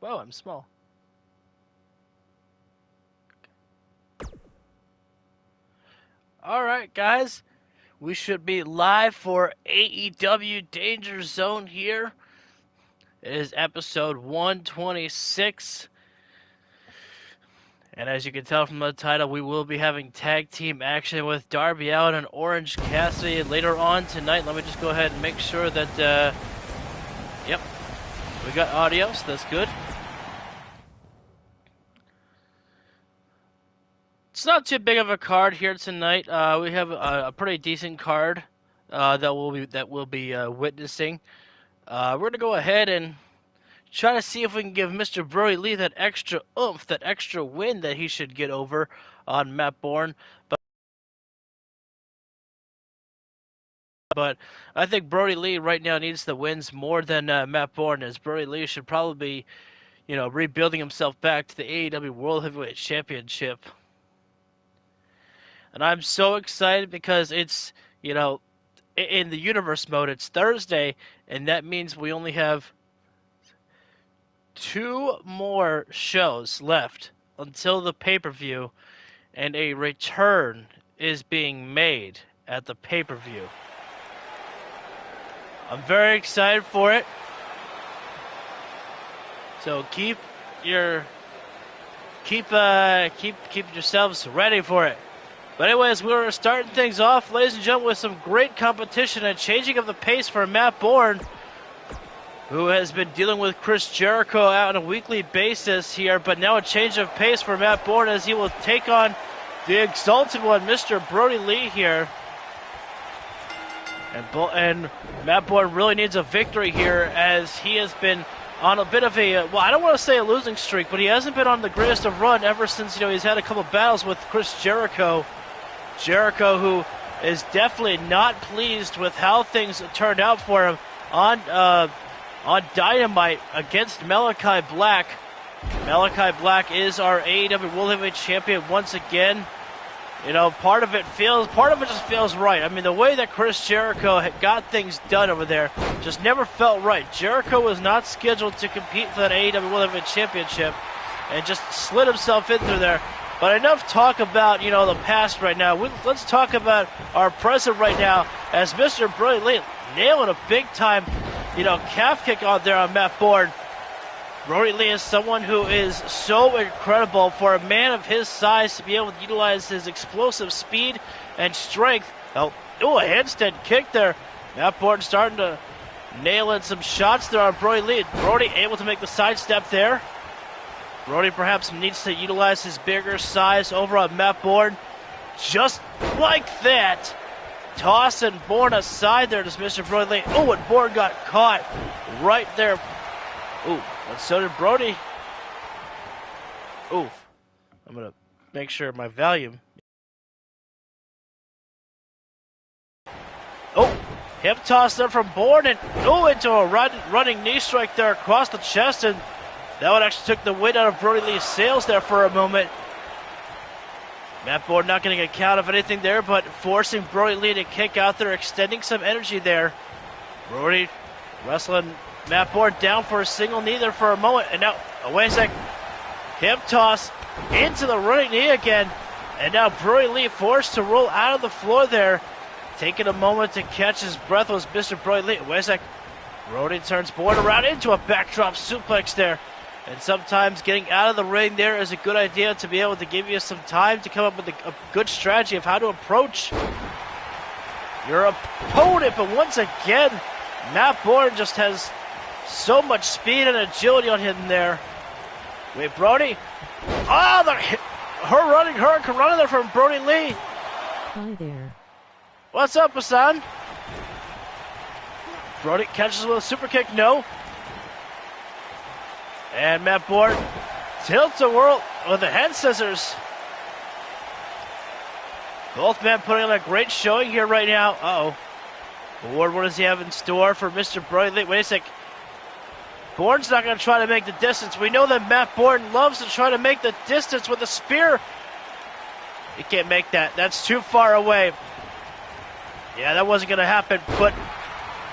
Whoa, I'm small. Alright, guys. We should be live for AEW Danger Zone here. It is episode 126. And as you can tell from the title, we will be having tag team action with Darby, Allin, and Orange Cassidy later on tonight. Let me just go ahead and make sure that, yep, we got audio, so that's good. It's not too big of a card here tonight. We have a pretty decent card that we'll be witnessing. We're gonna go ahead and try to see if we can give Mr. Brody Lee that extra oomph, that extra win that he should get over on Matt Bourne. But I think Brody Lee right now needs the wins more than Matt Bourne, as Brody Lee should probably be, rebuilding himself back to the AEW World Heavyweight Championship. And I'm so excited because it's, in the universe mode, it's Thursday, and that means we only have 2 more shows left until the pay-per-view, and a return is being made at the pay-per-view. I'm very excited for it. So keep yourselves ready for it. But anyways, we're starting things off, ladies and gentlemen, with some great competition and changing of the pace for Matt Bourne, who has been dealing with Chris Jericho out on a weekly basis here, but now a change of pace for Matt Bourne as he will take on the Exalted One, Mr. Brody Lee here. And Matt Bourne really needs a victory here as he has been on a bit of a, I don't want to say a losing streak, but he hasn't been on the greatest of run ever since, he's had a couple battles with Chris Jericho. Jericho, who is definitely not pleased with how things turned out for him on Dynamite against Malachi Black. Malachi Black is our AEW World Heavyweight Champion once again. Part of it just feels right. I mean, the way that Chris Jericho got things done over there just never felt right. Jericho was not scheduled to compete for that AEW World Heavyweight Championship and just slid himself in through there. But enough talk about, the past right now. Let's talk about our present right now as Mr. Brody Lee nailing a big-time, calf kick out there on Matt Bourne. Brody Lee is someone who is so incredible for a man of his size to be able to utilize his explosive speed and strength. Oh, a handstand kick there. Matt Bourne starting to nail in some shots there on Brody Lee. Brody able to make the sidestep there. Brody perhaps needs to utilize his bigger size over on Matt Bourne. Just like that. Tossing Bourne aside there to Mr. Brody Lee. Oh, and Bourne got caught right there. Ooh, and so did Brody. Ooh, I'm going to make sure my volume. Oh, hip toss there from Bourne, and into a running knee strike there across the chest, and that one actually took the wind out of Brody Lee's sails there for a moment. Matt Bourne not getting a count of anything there, but forcing Brody Lee to kick out there, extending some energy there. Brody wrestling Matt Bourne down for a single knee there for a moment, and now, wait a sec, hip toss into the running knee again, and now Brody Lee forced to roll out of the floor there. Taking a moment to catch his breath was Mr. Brody Lee. Wait a sec, Brody turns Bourne around into a backdrop suplex there. And sometimes getting out of the ring there is a good idea to be able to give you some time to come up with a good strategy of how to approach your opponent. But once again, Matt Bourne just has so much speed and agility on him there. Wait, Brody. Oh, Hurricane running there from Brody Lee. Hi there. What's up, Hassan? Brody catches with a super kick, no. And Matt Bourne tilts a whirl with the head scissors. Both men putting on a great showing here right now. Uh-oh. Bourne, what does he have in store for Mr. Brody Lee? Wait a sec. Bourne's not going to try to make the distance. We know that Matt Bourne loves to try to make the distance with a spear. He can't make that. That's too far away. Yeah, that wasn't going to happen. But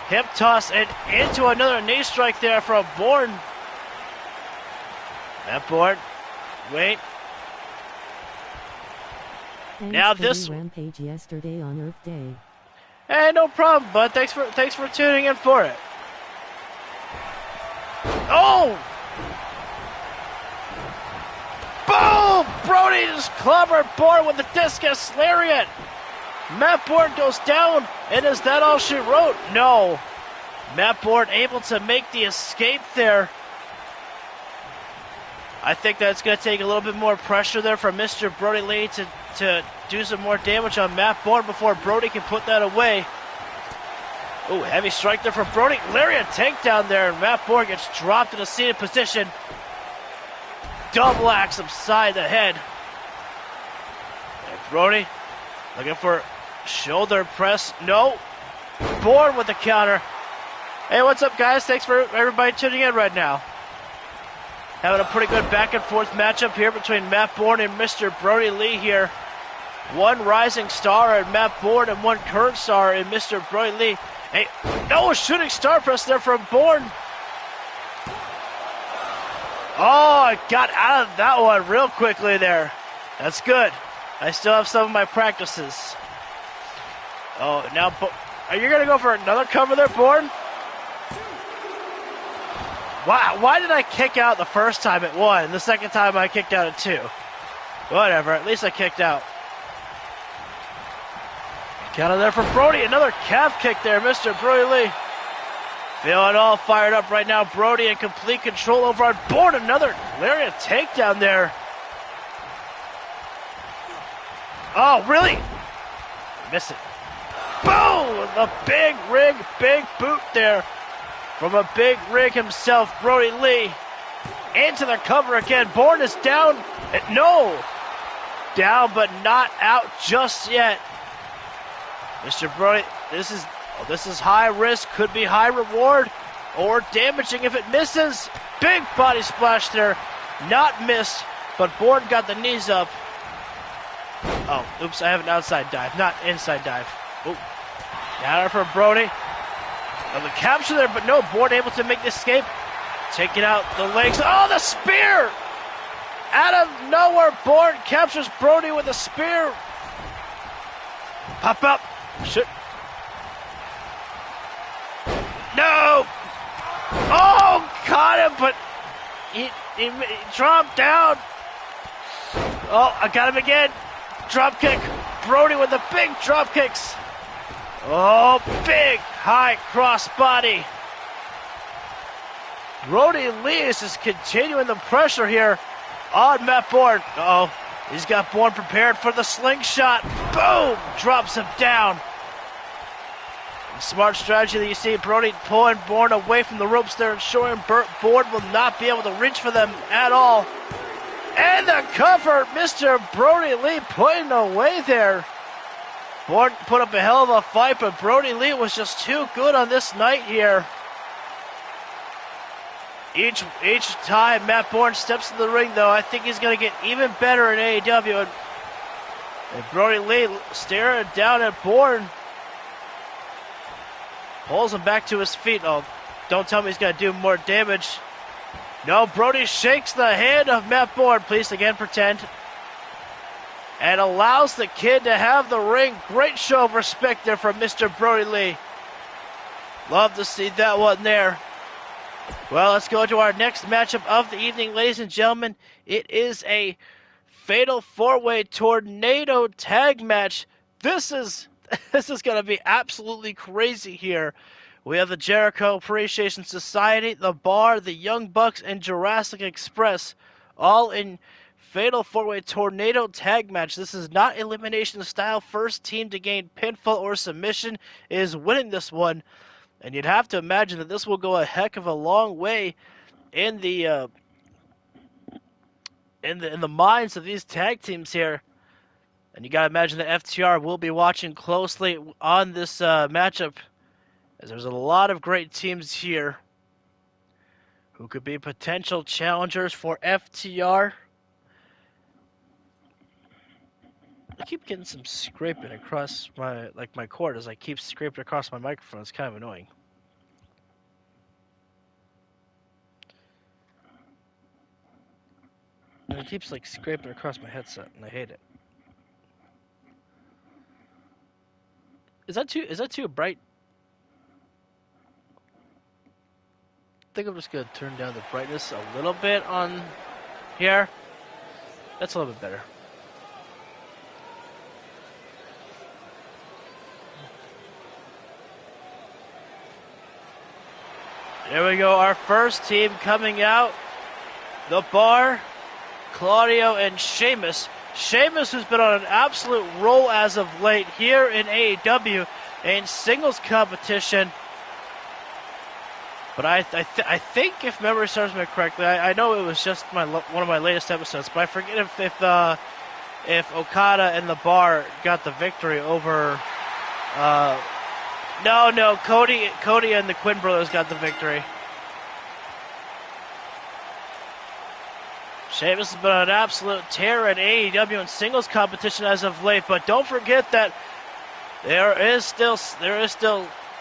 hip toss and into another knee strike there from Bourne. That board. Wait. Thanks Now for this the rampage yesterday on Earth Day. Hey, no problem, bud. Thanks for tuning in for it. Oh! Boom! Brody just clobbered Bourne with the discus lariat. Matt Bourne goes down, and is that all she wrote? No. Matt Bourne able to make the escape there. I think that's going to take a little bit more pressure there from Mr. Brody Lee to do some more damage on Matt Bourne before Brody can put that away. Oh, heavy strike there from Brody. Lariat takedown there, and Matt Bourne gets dropped in a seated position. Double axe upside the head. And Brody looking for shoulder press. No. Bourne with the counter. Hey, what's up, guys? Thanks for everybody tuning in right now. Having a pretty good back and forth matchup here between Matt Bourne and Mr. Brody Lee here. One rising star in Matt Bourne and one current star in Mr. Brody Lee. Hey, no shooting star press there from Bourne. Oh, I got out of that one real quickly there. That's good. I still have some of my practices. Oh, now, are you going to go for another cover there, Bourne? Why did I kick out the first time at 1 and the second time I kicked out at 2? Whatever, at least I kicked out. Counter there for Brody. Another calf kick there, Mr. Brody Lee. Feeling all fired up right now. Brody in complete control over on Bourne. Another lariat takedown there. Oh, really? Miss it. Boom! The big rig, big boot there. From a big rig himself, Brody Lee. Into the cover again. Bourne is down. No! Down, but not out just yet. Mr. Brody, this is high risk, could be high reward, or damaging if it misses. Big body splash there. Not missed, but Bourne got the knees up. Oh, oops, I have an outside dive, not inside dive. Oh, counter for Brody. The capture there, but no, Bourne able to make the escape. Taking out the legs. Oh, the spear! Out of nowhere, Bourne captures Brody with a spear. Pop up. Shit. No! Oh, caught him, but he dropped down. Oh, I got him again. Drop kick. Brody with the big drop kicks. Oh, big high cross body. Brody Lee is just continuing the pressure here on Matt Bourne. Uh-oh. He's got Bourne prepared for the slingshot. Boom! Drops him down. Smart strategy that you see Brody pulling Bourne away from the ropes there, ensuring Bourne will not be able to reach for them at all. And the cover, Mr. Brody Lee putting away there. Bourne put up a hell of a fight, but Brody Lee was just too good on this night here. Each time Matt Bourne steps in the ring, though, I think he's going to get even better in AEW. And Brody Lee staring down at Bourne. Pulls him back to his feet. Oh, don't tell me he's going to do more damage. No, Brody shakes the hand of Matt Bourne. Please, again, pretend. And allows the kid to have the ring. Great show of respect there from Mr. Brody Lee. Love to see that one there. Well, let's go to our next matchup of the evening, ladies and gentlemen. It is a fatal four-way tornado tag match. This is going to be absolutely crazy here. We have the Jericho Appreciation Society, the Bar, the Young Bucks, and Jurassic Express, all in fatal four-way tornado tag match. This is not elimination style. First team to gain pinfall or submission is winning this one. And you'd have to imagine that this will go a heck of a long way in the minds of these tag teams here. And you gotta imagine that FTR will be watching closely on this matchup, as there's a lot of great teams here who could be potential challengers for FTR. I keep getting some scraping across my cord as I keep scraping across my microphone. It's kind of annoying. And it keeps like scraping across my headset, and I hate it. Is that too bright? I think I'm just gonna turn down the brightness a little bit on here. That's a little bit better. There we go, our first team coming out. The Bar, Claudio and Sheamus. Sheamus, who's been on an absolute roll as of late here in AEW in singles competition. But I think, if memory serves me correctly, I know it was just one of my latest episodes, but I forget if Okada and the Bar got the victory over. No, Cody and the Quinn brothers got the victory. Sheamus has been on an absolute tear in AEW in singles competition as of late, but don't forget that there is still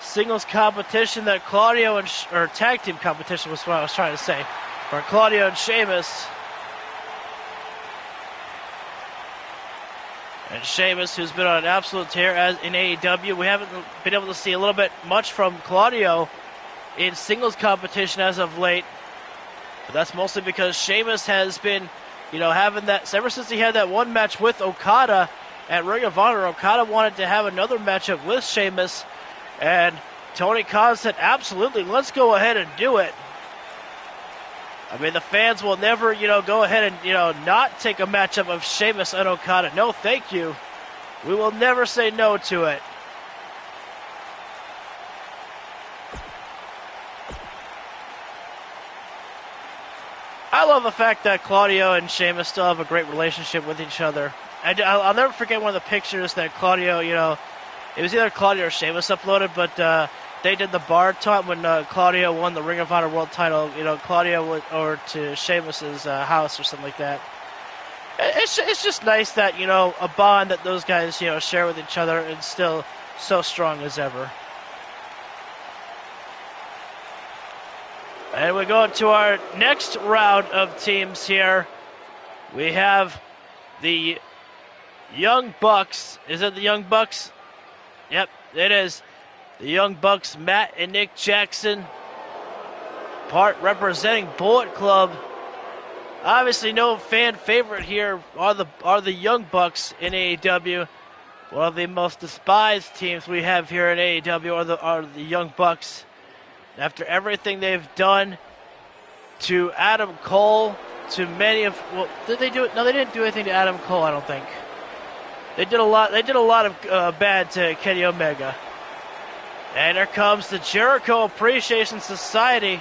singles competition that Claudio or tag team competition was what I was trying to say, for Claudio and Sheamus. And Sheamus, who's been on an absolute tear in AEW, we haven't been able to see a little bit much from Claudio in singles competition as of late. But that's mostly because Sheamus has been, having that ever since he had that one match with Okada at Ring of Honor. Okada wanted to have another matchup with Sheamus, and Tony Khan said, absolutely, let's go ahead and do it. I mean, the fans will never, go ahead and, not take a matchup of Sheamus and Okada. No, thank you. We will never say no to it. I love the fact that Claudio and Sheamus still have a great relationship with each other. I'll never forget one of the pictures that Claudio, it was either Claudio or Sheamus uploaded, but they did the bar taunt when Claudio won the Ring of Honor World title. Claudio went over to Sheamus's house or something like that. It's just nice that, a bond that those guys, share with each other is still so strong as ever. And we go to our next round of teams here. We have the Young Bucks. Is it the Young Bucks? Yep, it is. The Young Bucks, Matt and Nick Jackson, part representing Bullet Club. Obviously, no fan favorite here are the Young Bucks in AEW. One of the most despised teams we have here in AEW are the Young Bucks. After everything they've done to Adam Cole, to many of did they do it? No, they didn't do anything to Adam Cole. I don't think they did a lot. They did a lot of bad to Kenny Omega. And here comes the Jericho Appreciation Society.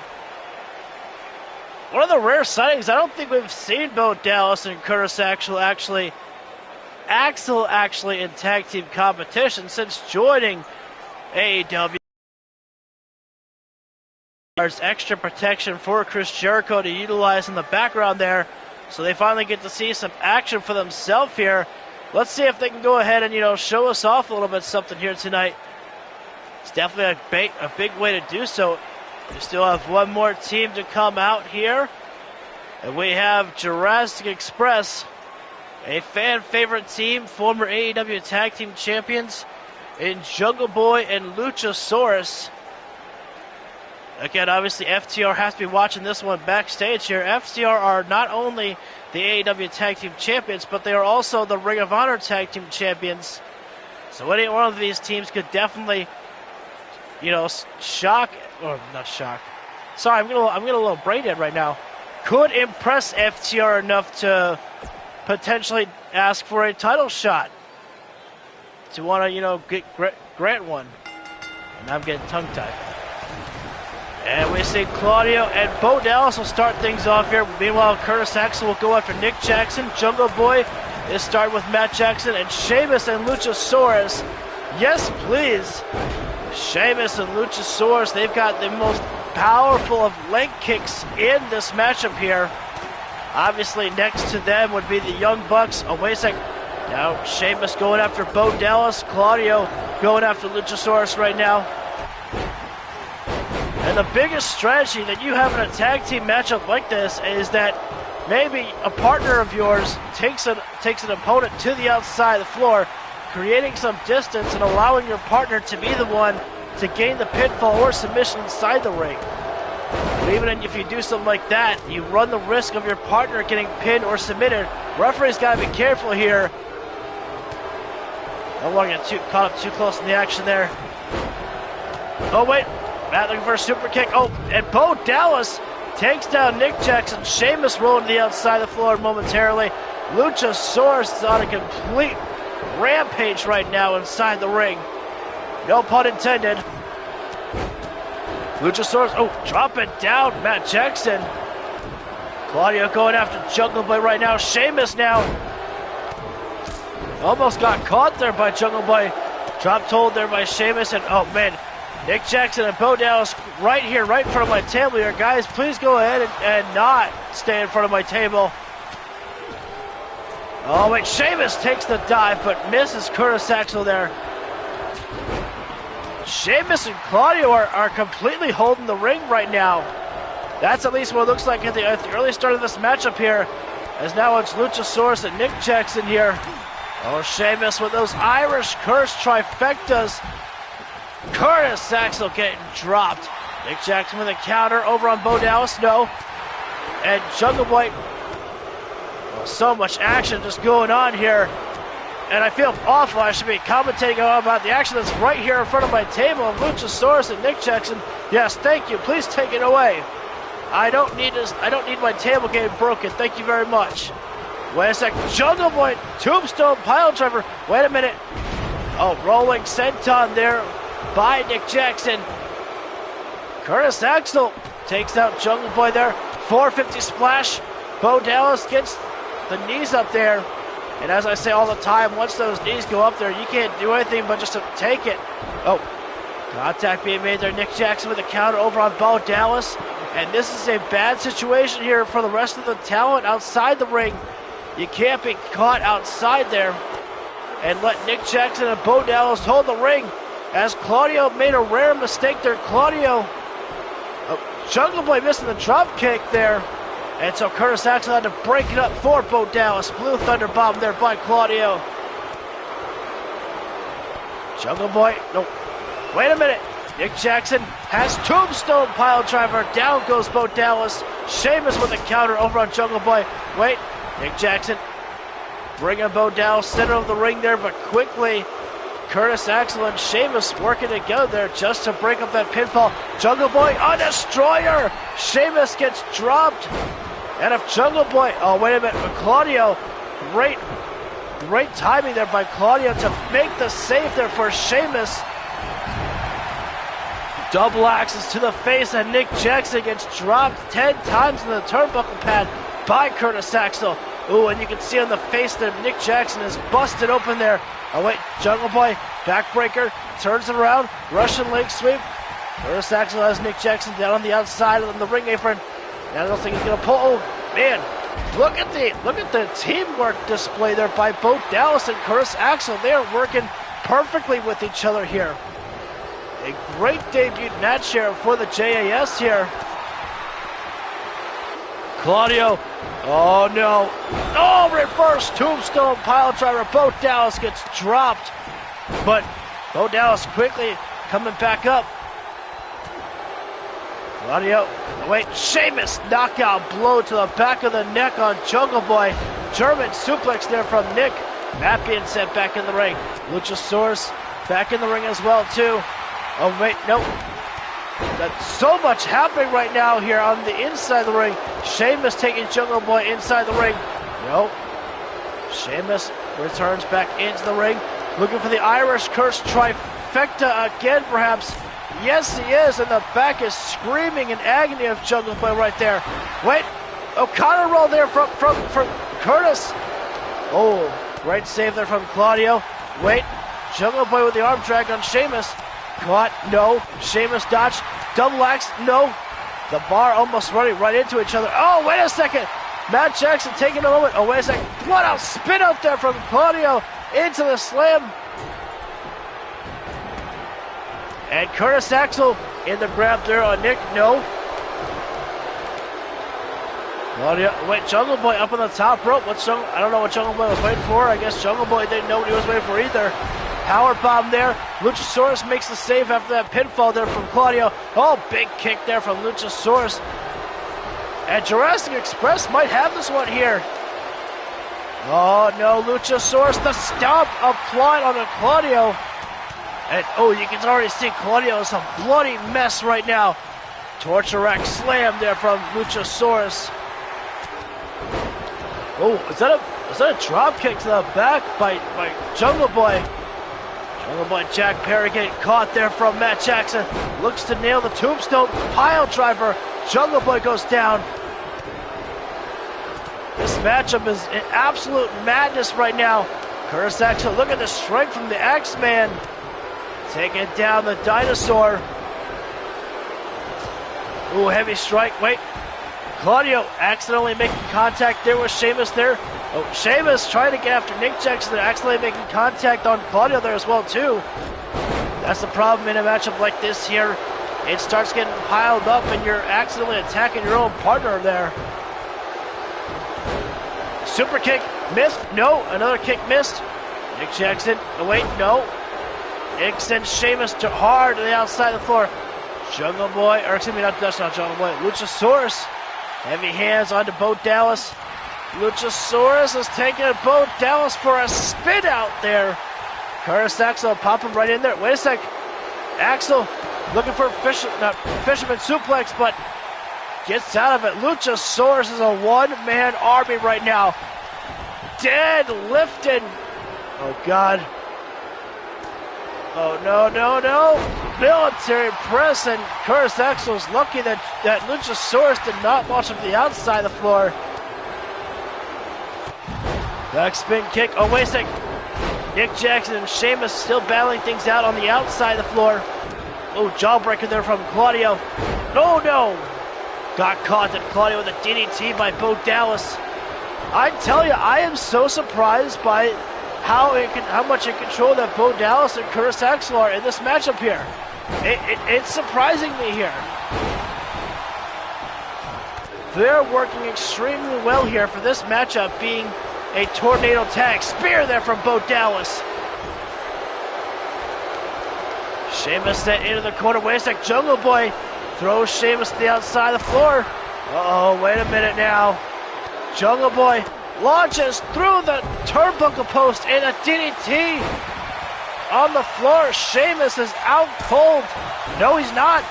One of the rare sightings. I don't think we've seen Bo Dallas and Curtis Axel actually in tag team competition since joining AEW. There's extra protection for Chris Jericho to utilize in the background there, so they finally get to see some action for themselves here. Let's see if they can go ahead and show us off a little bit something here tonight. It's definitely a big way to do so. We still have one more team to come out here, and we have Jurassic Express, a fan favorite team, former AEW Tag Team Champions in Jungle Boy and Luchasaurus. Again, obviously, FTR has to be watching this one backstage here. FTR are not only the AEW Tag Team Champions, but they are also the Ring of Honor Tag Team Champions. So any one of these teams could definitely, shock, or not shock. Sorry, I'm getting a little brain dead right now. Could impress FTR enough to potentially ask for a title shot. To want to, grant one. And I'm getting tongue-tied. And we see Claudio and Bo Dallas will start things off here. Meanwhile, Curtis Axel will go after Nick Jackson. Jungle Boy is starting with Matt Jackson. And Sheamus and Luchasaurus. Yes, please. Sheamus and Luchasaurus, they've got the most powerful of leg kicks in this matchup here. Obviously, next to them would be the Young Bucks. Oh, wait a second. Now, Sheamus going after Bo Dallas. Claudio going after Luchasaurus right now. And the biggest strategy that you have in a tag team matchup like this is that maybe a partner of yours takes an opponent to the outside of the floor, creating some distance and allowing your partner to be the one to gain the pinfall or submission inside the ring. But even if you do something like that, you run the risk of your partner getting pinned or submitted. Referee's got to be careful here. Don't want to get caught up too close in the action there. Oh, wait. Matt looking for a super kick. Oh, and Bo Dallas takes down Nick Jackson. Sheamus rolling to the outside of the floor momentarily. Luchasaurus is on a complete rampage right now inside the ring. No pun intended. Luchasaurus, drop it down, Matt Jackson. Claudio going after Jungle Boy right now. Sheamus now. Almost got caught there by Jungle Boy. Dropped hold there by Sheamus, and oh man, Nick Jackson and Bo Dallas right here, right in front of my table here. Guys, please go ahead and not stay in front of my table. Oh wait, Sheamus takes the dive, but misses Curtis Axel there. Sheamus and Claudio are completely holding the ring right now. That's at least what it looks like at the early start of this matchup here. As now it's Luchasaurus and Nick Jackson here. Oh, Sheamus with those Irish curse trifectas. Curtis Axel getting dropped. Nick Jackson with a counter over on Bo Dallas. No. And Jungle Boy. Oh, so much action just going on here. And I feel awful. I should be commentating about the action that's right here in front of my table of Luchasaurus and Nick Jackson. Yes, thank you. Please take it away. I don't need my table getting broken. Thank you very much. Wait a sec. Jungle Boy, tombstone pile driver. Wait a minute. Oh, rolling senton there by Nick Jackson. Curtis Axel takes out Jungle Boy there. 450 splash. Bo Dallas gets the knees up there. And as I say all the time, once those knees go up there, you can't do anything but just to take it. Oh, contact being made there. Nick Jackson with a counter over on Bo Dallas. And this is a bad situation here for the rest of the talent outside the ring. You can't be caught outside there and let Nick Jackson and Bo Dallas hold the ring. As Claudio made a rare mistake there. Jungle Boy missing the drop kick there. And so Curtis Axel had to break it up for Bo Dallas. Blue Thunder Bomb there by Claudio. Jungle Boy, no, wait a minute. Nick Jackson has tombstone pile driver. Down goes Bo Dallas. Sheamus with a counter over on Jungle Boy. Wait, Nick Jackson bringing Bo Dallas center of the ring there, but quickly Curtis Axel and Sheamus working together there just to break up that pinfall. Jungle Boy, a destroyer. Sheamus gets dropped. And if Jungle Boy, oh wait a minute, Claudio, great timing there by Claudio to make the save there for Sheamus. Double axes to the face, and Nick Jackson gets dropped 10 times in the turnbuckle pad by Curtis Axel. Ooh, and you can see on the face that Nick Jackson is busted open there. Oh wait, Jungle Boy, backbreaker, turns it around, Russian leg sweep. Curtis Axel has Nick Jackson down on the outside of the ring apron. I don't think he's gonna pull. Oh man, look at the teamwork display there by both Dallas and Curtis Axel. They are working perfectly with each other here. A great debut match here for the JAS here. Claudio, oh no, oh reverse tombstone pile driver. Bo Dallas gets dropped, but Bo Dallas quickly coming back up. Claudio, wait, Sheamus knockout blow to the back of the neck on Jungle Boy. German suplex there from Nick. That being sent back in the ring. Luchasaurus back in the ring as well too. Oh wait, nope. That's so much happening right now here on the inside of the ring. Sheamus taking Jungle Boy inside the ring. Nope. Sheamus returns back into the ring. Looking for the Irish Curse trifecta again perhaps. Yes, he is, and the back is screaming in agony of Jungle Boy right there. Wait, O'Connor roll there from Curtis. Oh, great save there from Claudio. Wait, Jungle Boy with the arm drag on Sheamus. Caught, no. Sheamus dodged, double axe, no. The bar almost running right into each other. Oh, wait a second. Matt Jackson taking a moment. Oh, wait a second. What a spin up there from Claudio into the slam. And Curtis Axel in the grab there on Nick. No. Claudio, wait, Jungle Boy up on the top rope. I don't know what Jungle Boy was waiting for. I guess Jungle Boy didn't know what he was waiting for either. Power bomb there. Luchasaurus makes the save after that pinfall there from Claudio. Oh, big kick there from Luchasaurus. And Jurassic Express might have this one here. Oh no, Luchasaurus, the stomp applied on Claudio. And oh, you can already see Claudio is a bloody mess right now. Torture Rack slam there from Luchasaurus. Oh, is that a drop kick to the back by Jungle Boy? Jungle Boy Jack Perry getting caught there from Matt Jackson. Looks to nail the tombstone pile driver. Jungle Boy goes down. This matchup is an absolute madness right now. Curtis Axel, look at the strength from the X-Man. Taking down the dinosaur. Ooh, heavy strike. Wait. Claudio accidentally making contact there with Sheamus there. Oh, Sheamus trying to get after Nick Jackson. They're accidentally making contact on Claudio there as well, too. That's the problem in a matchup like this here. It starts getting piled up and you're accidentally attacking your own partner there. Super kick, missed. No, another kick missed. Nick Jackson, oh wait, no. Nick sends Sheamus hard to the outside of the floor. Jungle Boy, or excuse me, that's not Jungle Boy. Luchasaurus, heavy hands onto Bo Dallas. Luchasaurus is taking Bo Dallas for a spin out there. Curtis Axel popping right in there. Wait a sec. Axel looking for fisherman suplex, but gets out of it. Luchasaurus is a one-man army right now. Deadlifting. Oh, God. Oh, no, no, no. Military press, and Curtis Axel's lucky that Luchasaurus did not launch him to the outside of the floor. Back spin kick. Oh, wait a sec. Nick Jackson and Sheamus still battling things out on the outside of the floor. Oh, jawbreaker there from Claudio. No, no. Got caught at Claudio with a DDT by Bo Dallas. I tell you, I am so surprised by how much in control that Bo Dallas and Curtis Axel are in this matchup here. It's surprising me here. They're working extremely well here for this matchup being a tornado tag. Spear there from Bo Dallas. Sheamus sent into the corner. Wait a sec. Jungle Boy throws Sheamus to the outside of the floor. Uh-oh, wait a minute now. Jungle Boy launches through the turnbuckle post in a DDT on the floor. Sheamus is out cold. No, he's not.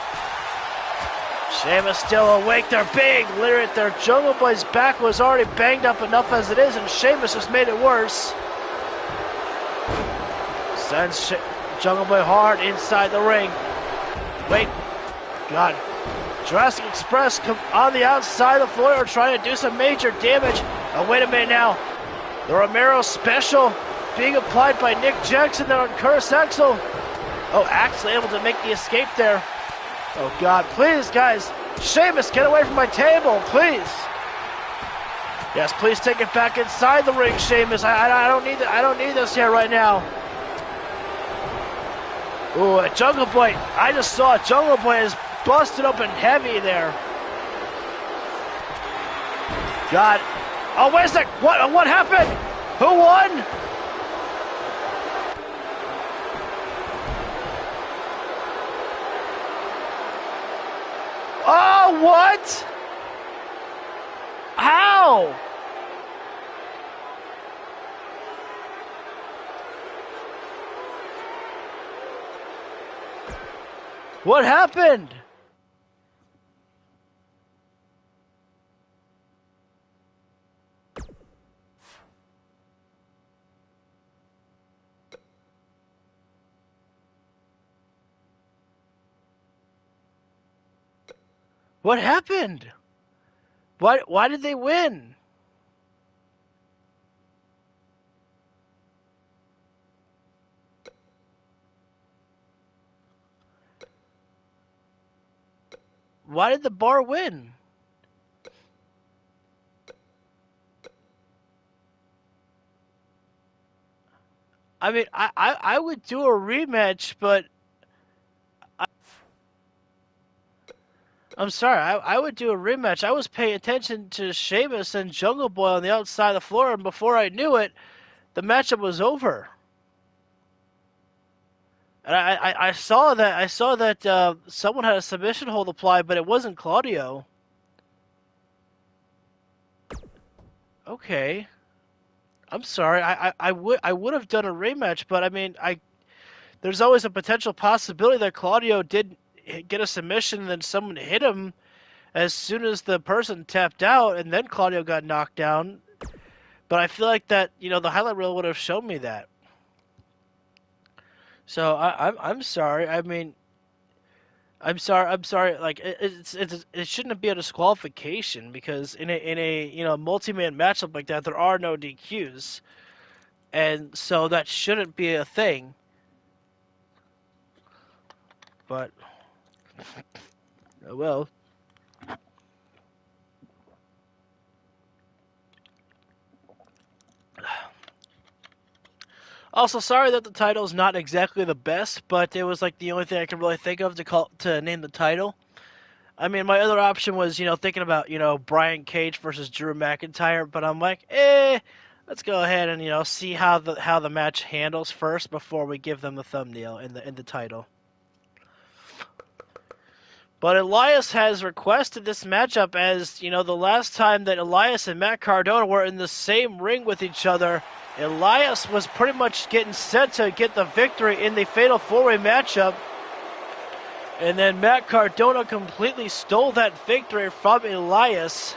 Sheamus still awake. They're big. Literally, their Jungle Boy's back was already banged up enough as it is, and Sheamus just made it worse. Sends Jungle Boy hard inside the ring. Wait. God. Jurassic Express come on the outside of the floor trying to do some major damage. Oh, wait a minute now. The Romero special being applied by Nick Jackson there on Curtis Axel. Oh, Axel able to make the escape there. Oh, God. Please, guys. Sheamus, get away from my table, please. Yes, please take it back inside the ring, Sheamus. I don't need this here right now. Ooh, a Jungle Boy. I just saw a Jungle Boy is busted open heavy there. God. Oh, wait a sec. What happened? Who won? Oh, what? How? What happened? What happened? Why did they win? Why did the Bar win? I mean, I would do a rematch, but I'm sorry, I would do a rematch. I was paying attention to Sheamus and Jungle Boy on the outside of the floor, and before I knew it, the matchup was over. And I saw that someone had a submission hold applied, but it wasn't Claudio. Okay, I'm sorry. I would have done a rematch, but I mean, there's always a potential possibility that Claudio did get a submission and then someone hit him as soon as the person tapped out, and then Claudio got knocked down. But I feel like that, the highlight reel would have shown me that. So I'm sorry. I mean, I'm sorry. I'm sorry. Like it shouldn't be a disqualification because in a multi-man matchup like that, there are no DQs, and so that shouldn't be a thing. But oh well. Also, sorry that the title is not exactly the best, but it was like the only thing I can really think of to name the title. I mean, my other option was, thinking about, Brian Cage versus Drew McIntyre, but I'm like, let's go ahead and, see how the match handles first before we give them the thumbnail in the title. But Elias has requested this matchup as, the last time that Elias and Matt Cardona were in the same ring with each other, Elias was pretty much getting set to get the victory in the Fatal 4-Way matchup. And then Matt Cardona completely stole that victory from Elias.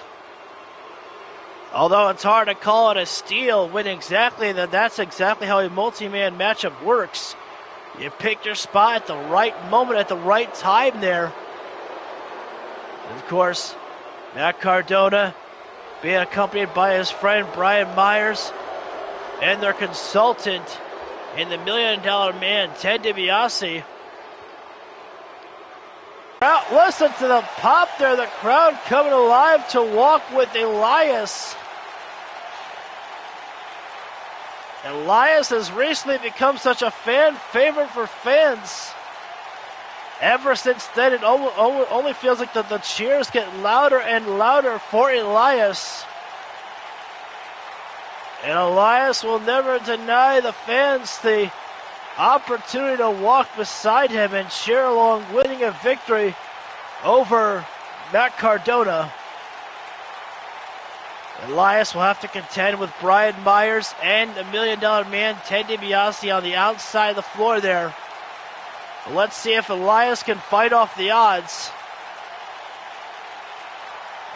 Although it's hard to call it a steal when that's exactly how a multi-man matchup works. You pick your spot at the right moment, at the right time there. And of course, Matt Cardona being accompanied by his friend Brian Myers and their consultant in the $1 Million Man, Ted DiBiase. Listen to the pop there, the crowd coming alive to walk with Elias. Elias has recently become such a fan favorite for fans. Ever since then, it only feels like the cheers get louder and louder for Elias. And Elias will never deny the fans the opportunity to walk beside him and cheer along, winning a victory over Matt Cardona. Elias will have to contend with Brian Myers and the $1 Million Man, Ted DiBiase, on the outside of the floor there. Let's see if Elias can fight off the odds.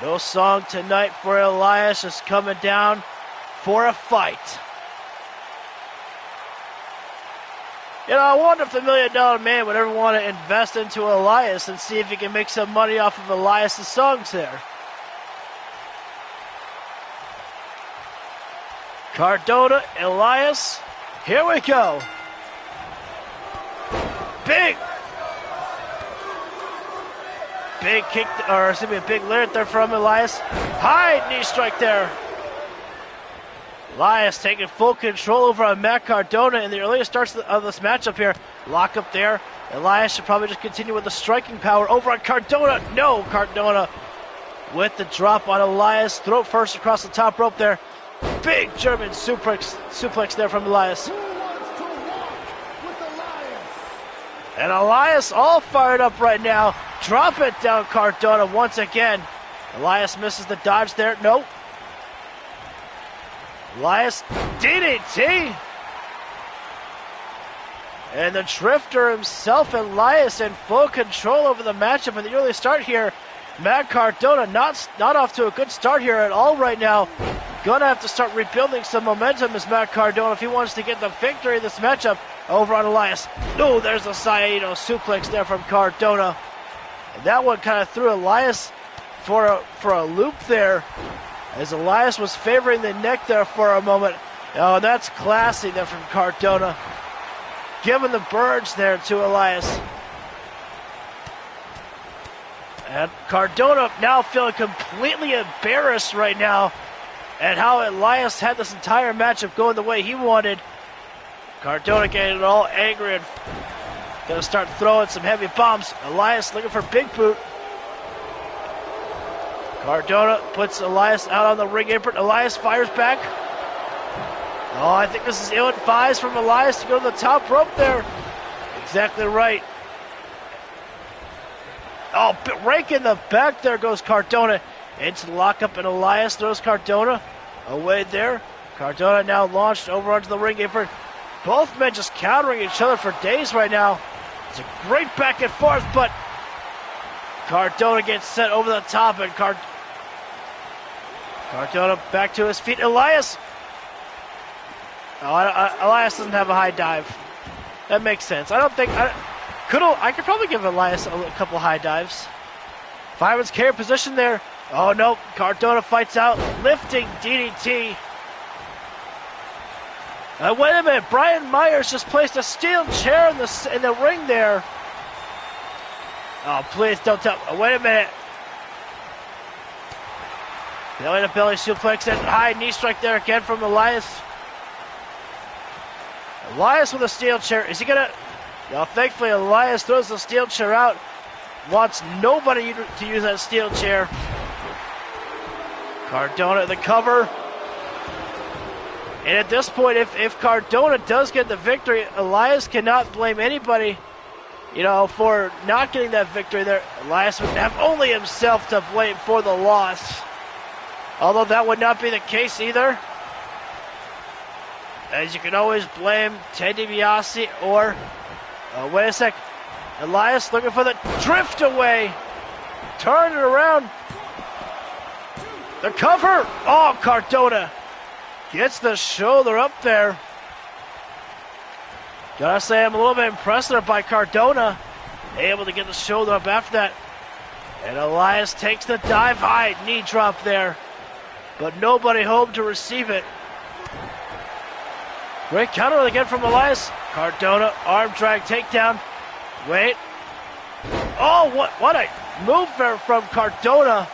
No song tonight for Elias, just coming down for a fight. I wonder if the $1 Million Man would ever want to invest into Elias and see if he can make some money off of Elias' songs there. Cardona, Elias, here we go. Big kick, or excuse me, a big lyric there from Elias. High knee strike there. Elias taking full control over on Matt Cardona in the earlier starts of this matchup here. Lock up there. Elias should probably just continue with the striking power over on Cardona. No, Cardona with the drop on Elias. Throat first across the top rope there. Big German suplex there from Elias. And Elias all fired up right now. Drop it down Cardona once again. Elias misses the dodge there. Nope. Elias DDT. And the Drifter himself, Elias, in full control over the matchup in the early start here. Matt Cardona not off to a good start here at all right now. Gonna have to start rebuilding some momentum as Matt Cardona if he wants to get the victory in this matchup over on Elias. Oh, there's a Saito suplex there from Cardona. And that one kind of threw Elias for a loop there, as Elias was favoring the neck there for a moment. Oh, that's classy there from Cardona. Giving the birds there to Elias. And Cardona now feeling completely embarrassed right now at how Elias had this entire matchup going the way he wanted. Cardona getting all angry and gonna start throwing some heavy bombs. Elias looking for big boot. Cardona puts Elias out on the ring apron. Elias fires back. Oh, I think this is ill-advised from Elias to go to the top rope there. Exactly right. Oh, rake in the back. There goes Cardona into the lockup, and Elias throws Cardona away there. Cardona now launched over onto the ring apron. Both men just countering each other for days right now. It's a great back and forth, but Cardona gets set over the top, and Cardona back to his feet. Elias. Elias doesn't have a high dive. That makes sense. I don't think I could probably give Elias a couple high dives. Fireman's carry position there. Oh no, Cardona fights out, lifting DDT. Wait a minute, Brian Myers just placed a steel chair in the ring there. Oh, please don't tell. Wait a minute. Belly to belly suplex and high knee strike there again from Elias. Elias with a steel chair. Is he gonna? No, thankfully Elias throws the steel chair out. Wants nobody to use that steel chair. Cardona the cover. And at this point, if Cardona does get the victory, Elias cannot blame anybody, for not getting that victory there. Elias would have only himself to blame for the loss. Although that would not be the case either, as you can always blame Ted DiBiase or, wait a sec, Elias looking for the drift away. Turn it around. The cover. Oh, Cardona gets the shoulder up there. Gotta say, I'm a little bit impressed there by Cardona. Able to get the shoulder up after that. And Elias takes the dive high knee drop there. But nobody home to receive it. Great counter again from Elias. Cardona, arm drag takedown. Wait. Oh, what a move there from Cardona.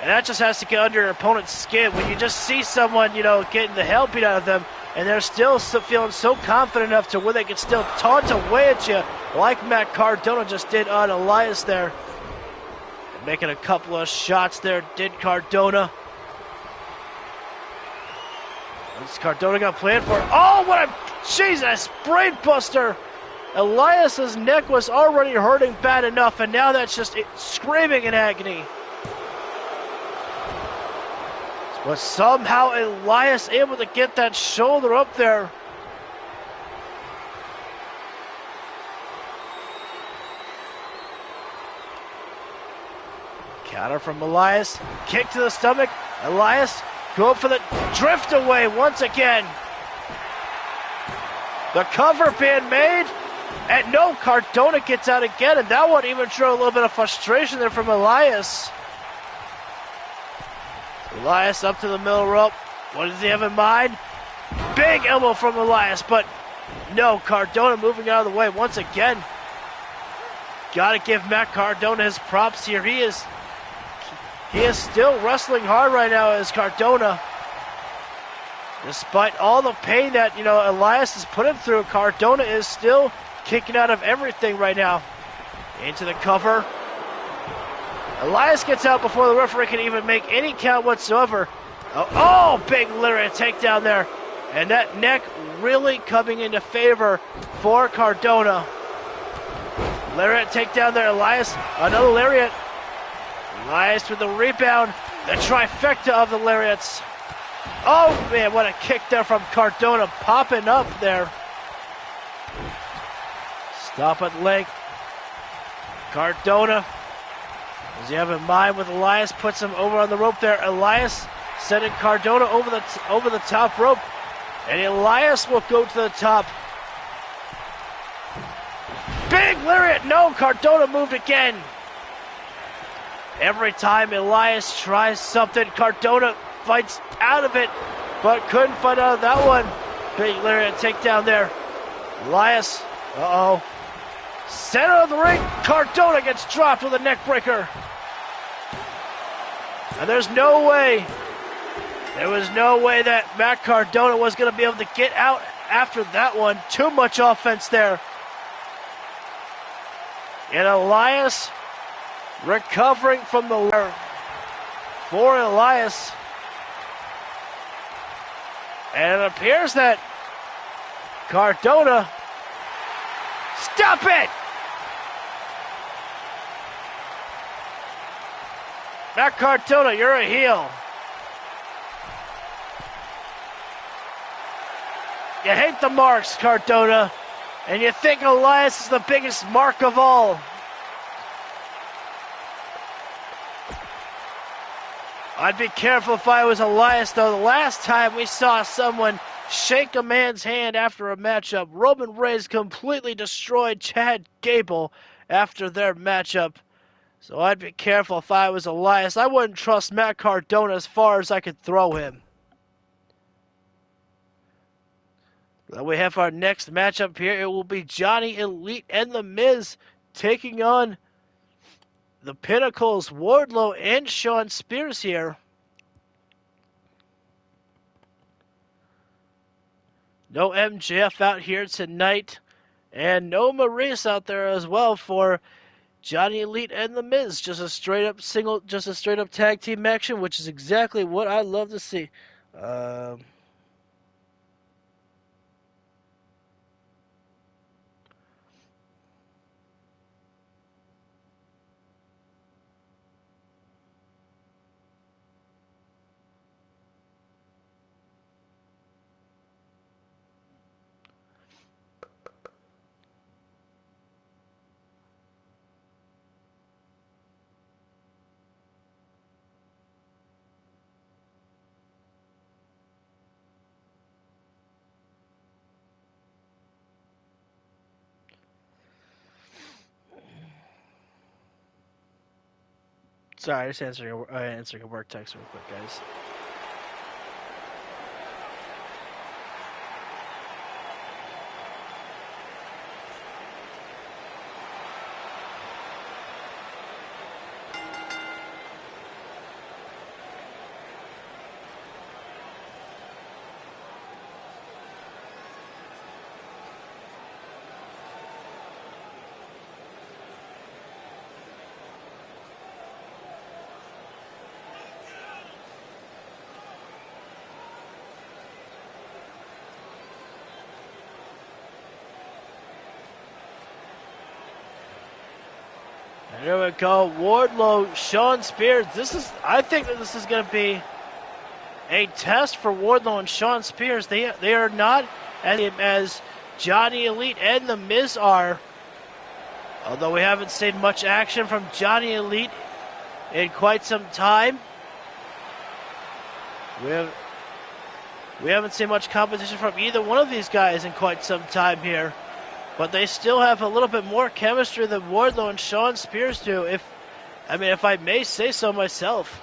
And that just has to get under your opponent's skin. When you just see someone, getting the hell beat out of them, and they're still feeling so confident enough to where they can still taunt away at you, like Matt Cardona just did on Elias there. And making a couple of shots there, did Cardona. What's Cardona got planned for? Oh, what a Jesus brain buster! Elias's neck was already hurting bad enough, and now that's just screaming in agony. But somehow Elias able to get that shoulder up there. Counter from Elias. Kick to the stomach. Elias go for the drift away once again. The cover being made. And no, Cardona gets out again. And that one even showed a little bit of frustration there from Elias. Elias up to the middle rope. What does he have in mind? Big elbow from Elias, but no, Cardona moving out of the way once again. Got to give Matt Cardona his props here. He is still wrestling hard right now as Cardona. Despite all the pain that, Elias is putting through, Cardona is still kicking out of everything right now. Into the cover. Elias gets out before the referee can even make any count whatsoever. Oh, big lariat takedown there. And that neck really coming into favor for Cardona. Lariat takedown there, Elias. Another lariat. Elias with the rebound. The trifecta of the lariats. Oh, man, what a kick there from Cardona, popping up there. Stop at leg. Cardona. Does he have in mind with Elias? Puts him over on the rope there. Elias sending Cardona over the top rope. And Elias will go to the top. Big lariat. No, Cardona moved again. Every time Elias tries something, Cardona fights out of it, but couldn't fight out of that one. Big lariat takedown there. Elias, center of the ring, Cardona gets dropped with a neck breaker. And there was no way that Matt Cardona was going to be able to get out after that one. Too much offense there. And Elias recovering from the ladder for Elias. And it appears that Cardona, stop it! Matt Cardona, you're a heel. You hate the marks, Cardona, and you think Elias is the biggest mark of all. I'd be careful if I was Elias, though. The last time we saw someone shake a man's hand after a matchup, Roman Reigns completely destroyed Chad Gable after their matchup. So I'd be careful if I was Elias. I wouldn't trust Matt Cardona as far as I could throw him. Then we have our next matchup here. It will be Johnny Elite and The Miz taking on the Pinnacles, Wardlow and Shawn Spears here. No MJF out here tonight. And no Maurice out there as well for Johnny Elite and The Miz. Just a straight up tag team action, which is exactly what I love to see. Sorry, just answering a work text real quick, guys. There we go. Wardlow, Shawn Spears. I think that this is going to be a test for Wardlow and Shawn Spears. They are not as Johnny Elite and The Miz are. Although we haven't seen much action from Johnny Elite in quite some time. We haven't seen much competition from either one of these guys in quite some time here. But they still have a little bit more chemistry than Wardlow and Shawn Spears do, if I may say so myself.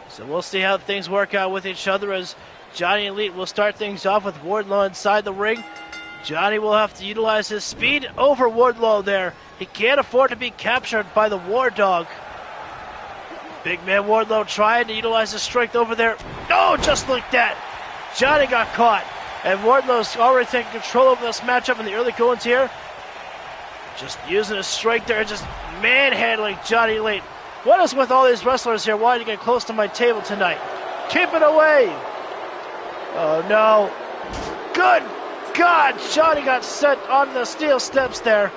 So we'll see how things work out with each other as Johnny Elite will start things off with Wardlow inside the ring. Johnny will have to utilize his speed over Wardlow there. He can't afford to be captured by the War Dog. Big man Wardlow trying to utilize his strength over there. Oh, just like that. Johnny got caught. And Wardlow's already taking control over this matchup in the early goings here. Just using his strength there and just manhandling Johnny Elite. What is with all these wrestlers here wanting to get close to my table tonight? Keep it away! Oh no. Good God! Johnny got sent on the steel steps there.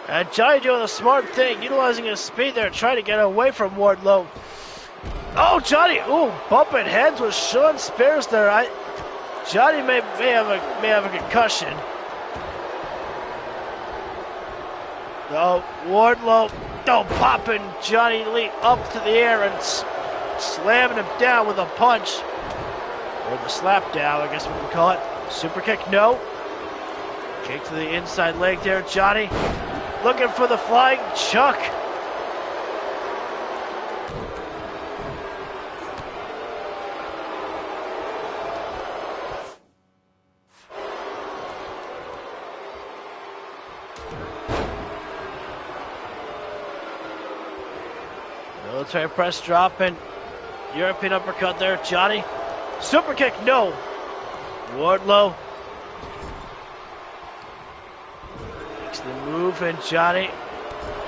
And Johnny doing the smart thing, utilizing his speed there, trying to get away from Wardlow. Oh, Johnny! Ooh, bumping heads with Shawn Spears there. Johnny may have a concussion. Oh, Wardlow, popping Johnny Elite up to the air and slamming him down with a punch. Or the slap down, I guess we can call it. Super kick, no. Kick to the inside leg there, Johnny. Looking for the flying chuck. Military press drop and European uppercut there, Johnny. Super kick, no. Wardlow makes the move and Johnny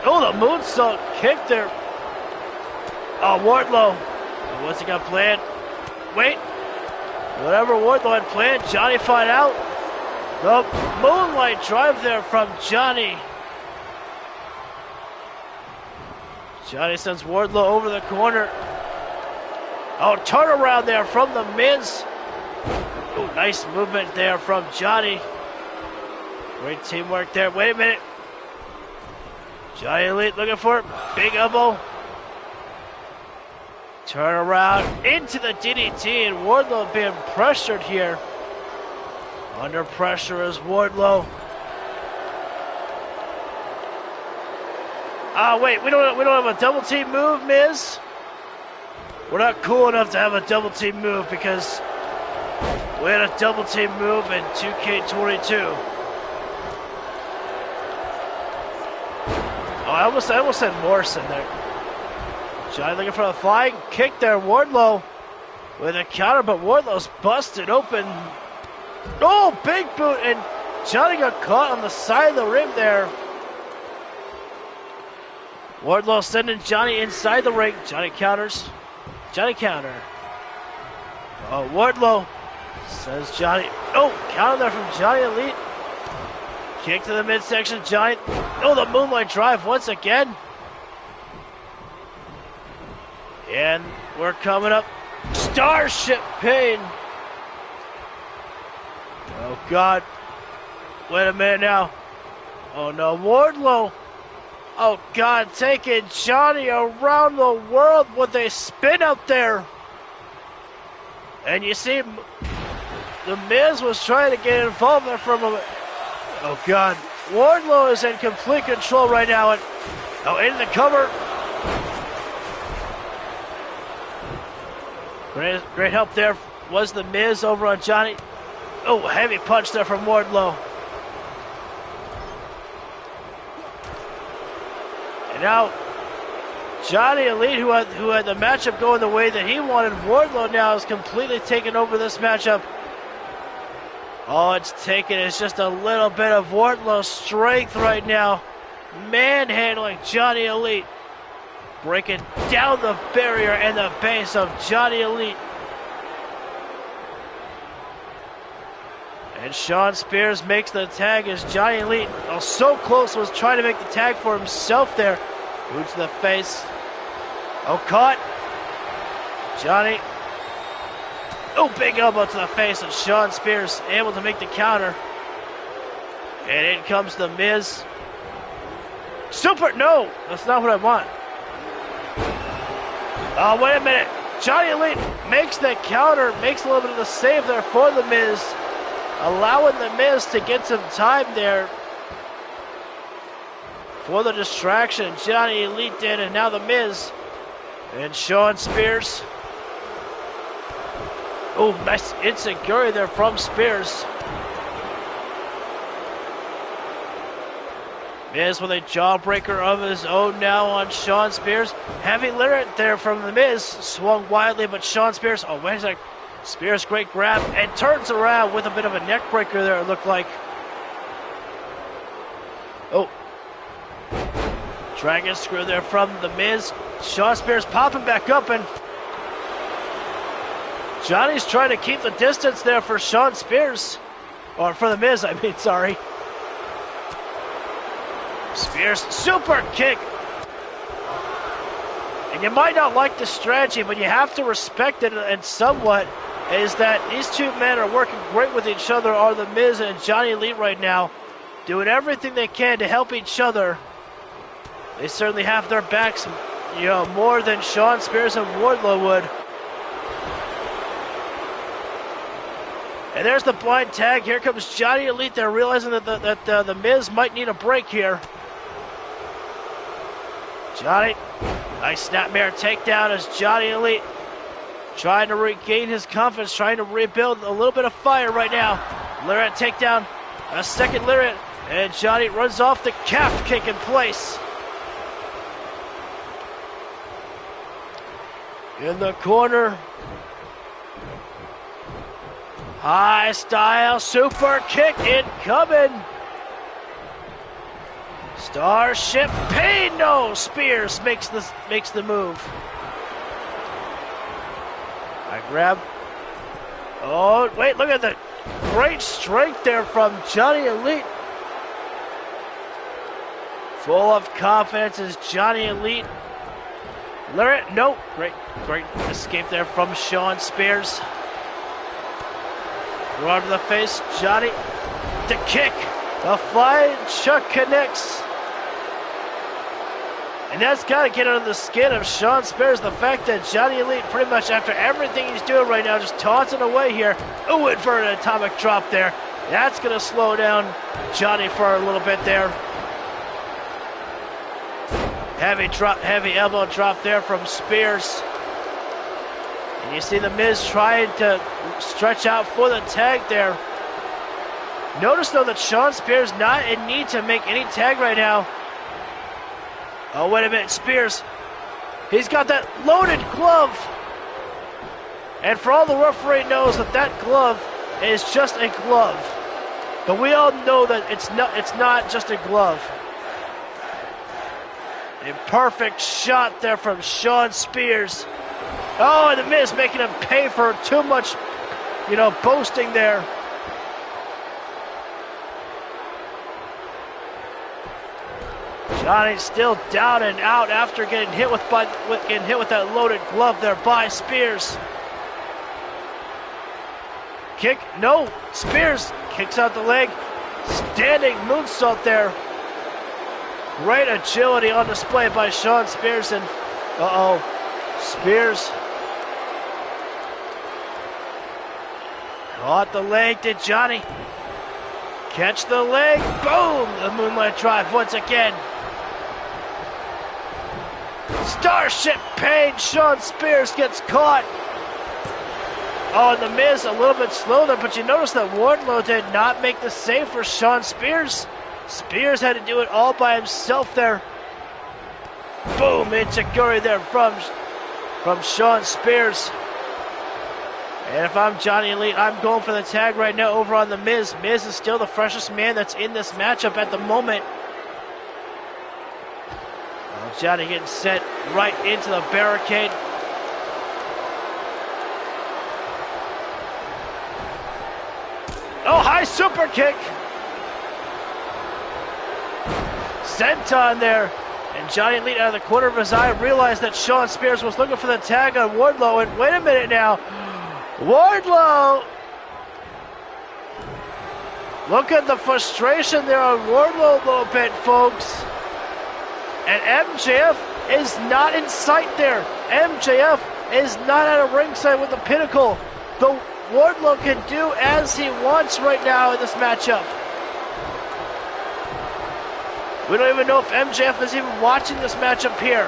Oh, the moonsault kick there. Oh, Wardlow. What's he got planned? Wait. Whatever Wardlow had planned, Johnny find out. The moonlight drive there from Johnny. Johnny sends Wardlow over the corner. Oh, turnaround there from the Miz. Oh, nice movement there from Johnny. Great teamwork there. Wait a minute. Johnny Elite looking for it. Big elbow. Turn around into the DDT, and Wardlow being pressured here. Under pressure is Wardlow. Wait, we don't have a double team move, Miz. We're not cool enough to have a double team move because we had a double team move in 2K22. Oh, I almost said Morrison there. Johnny looking for a flying kick there. Wardlow with a counter, but Wardlow's busted open. Oh, big boot, and Johnny got caught on the side of the ring there. Wardlow sending Johnny inside the ring. Johnny counters. Johnny counter. Oh, Wardlow says Johnny. Oh, counter there from Johnny Elite. Kick to the midsection. Johnny. Oh, the moonlight drive once again. And we're coming up. Starship Pain. Oh, God. Wait a minute now. Oh, no. Wardlow. Oh, God. Taking Johnny around the world with a spin up there. And you see, the Miz was trying to get involved there for a moment. Oh, God. Wardlow is in complete control right now. And, oh, into the cover. Great help there was the Miz over on Johnny. Oh, heavy punch there from Wardlow. And now Johnny Elite, who had the matchup going the way that he wanted, Wardlow now is completely taken over this matchup. All it's taken is just a little bit of Wardlow's strength right now. Manhandling Johnny Elite. Breaking down the barrier and the base of Johnny Elite. And Shawn Spears makes the tag as Johnny Elite, oh, so close, was trying to make the tag for himself there. Boot to the face. Oh, caught. Johnny. Oh, big elbow to the face, and Shawn Spears able to make the counter. And in comes the Miz. Super, no, that's not what I want. Oh, wait a minute. Johnny Elite makes the counter, makes a little bit of the save there for the Miz. Allowing the Miz to get some time there for the distraction. Johnny Elite did, and now the Miz and Shawn Spears. Oh, nice enziguri there from Spears. Miz with a jawbreaker of his own now on Shawn Spears. Heavy lariat there from the Miz. Swung wildly, but Shawn Spears, oh, wait a second. Spears, great grab, and turns around with a bit of a neck breaker there, it looked like. Oh. Dragon screw there from the Miz. Shawn Spears popping back up, and Johnny's trying to keep the distance there for Shawn Spears. Or for the Miz, I mean, sorry. Spears, super kick. And you might not like the strategy, but you have to respect it, and somewhat is that these two men are working great with each other, are the Miz and Johnny Elite right now, doing everything they can to help each other. They certainly have their backs, more than Shawn Spears and Wardlow would. And there's the blind tag. Here comes Johnny Elite. They're realizing that the Miz might need a break here. Johnny, nice snapmare takedown as Johnny Elite trying to regain his confidence, trying to rebuild a little bit of fire right now. Lariat takedown, a second lariat, and Johnny runs off the calf kick in place. In the corner, high style super kick incoming. Starship Pain, no! Spears makes the move. I grab. Oh, wait, look at the great strength there from Johnny Elite. Full of confidence is Johnny Elite. Lariat, no, great escape there from Shawn Spears. Throw to the face, Johnny, the kick, the flying Chuck connects. And that's got to get under the skin of Shawn Spears, the fact that Johnny Elite pretty much after everything he's doing right now, just taunting away here. Ooh, inverted atomic drop there. That's going to slow down Johnny for a little bit there. Heavy elbow drop there from Spears. And you see the Miz trying to stretch out for the tag there. Notice though that Shawn Spears not in need to make any tag right now. Oh, wait a minute, Spears. He's got that loaded glove. And for all the referee knows that glove is just a glove. But we all know that it's not just a glove. A perfect shot there from Shawn Spears. Oh, and the Miz making him pay for too much, boasting there. Johnny's still down and out after getting hit with that loaded glove there by Spears. Kick, no, Spears kicks out the leg. Standing moonsault there. Great agility on display by Shawn Spears, and Spears caught the leg. Did Johnny catch the leg? Boom! The Moonlight Drive once again. Starship Pain. Shawn Spears gets caught. Oh, and the Miz a little bit slow there, but you notice that Wardlow did not make the save for Shawn Spears. Spears had to do it all by himself there. Boom, Enzuigiri there from Shawn Spears. And if I'm Johnny Elite, I'm going for the tag right now over on the Miz. Miz is still the freshest man that's in this matchup at the moment. Oh, Johnny getting sent right into the barricade. Oh, high super kick. Senton there, and Johnny Elite out of the corner of his eye realized that Shawn Spears was looking for the tag on Wardlow, and wait a minute now, Wardlow! Look at the frustration there on Wardlow a little bit, folks. And MJF is not in sight there. MJF is not at a ringside with the Pinnacle. The Wardlow can do as he wants right now in this matchup. We don't even know if MJF is even watching this matchup here.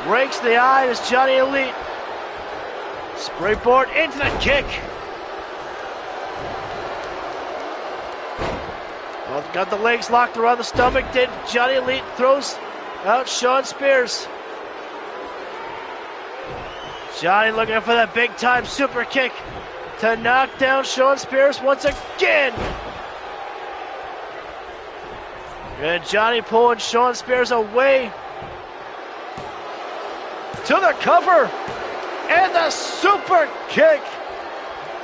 Rakes the eye as Johnny Elite. Springboard into the kick. Well, got the legs locked around the stomach. Did Johnny Elite throws out Shawn Spears. Johnny looking for that big time super kick to knock down Shawn Spears once again. And Johnny pulling Shawn Spears away to the cover. And the super kick.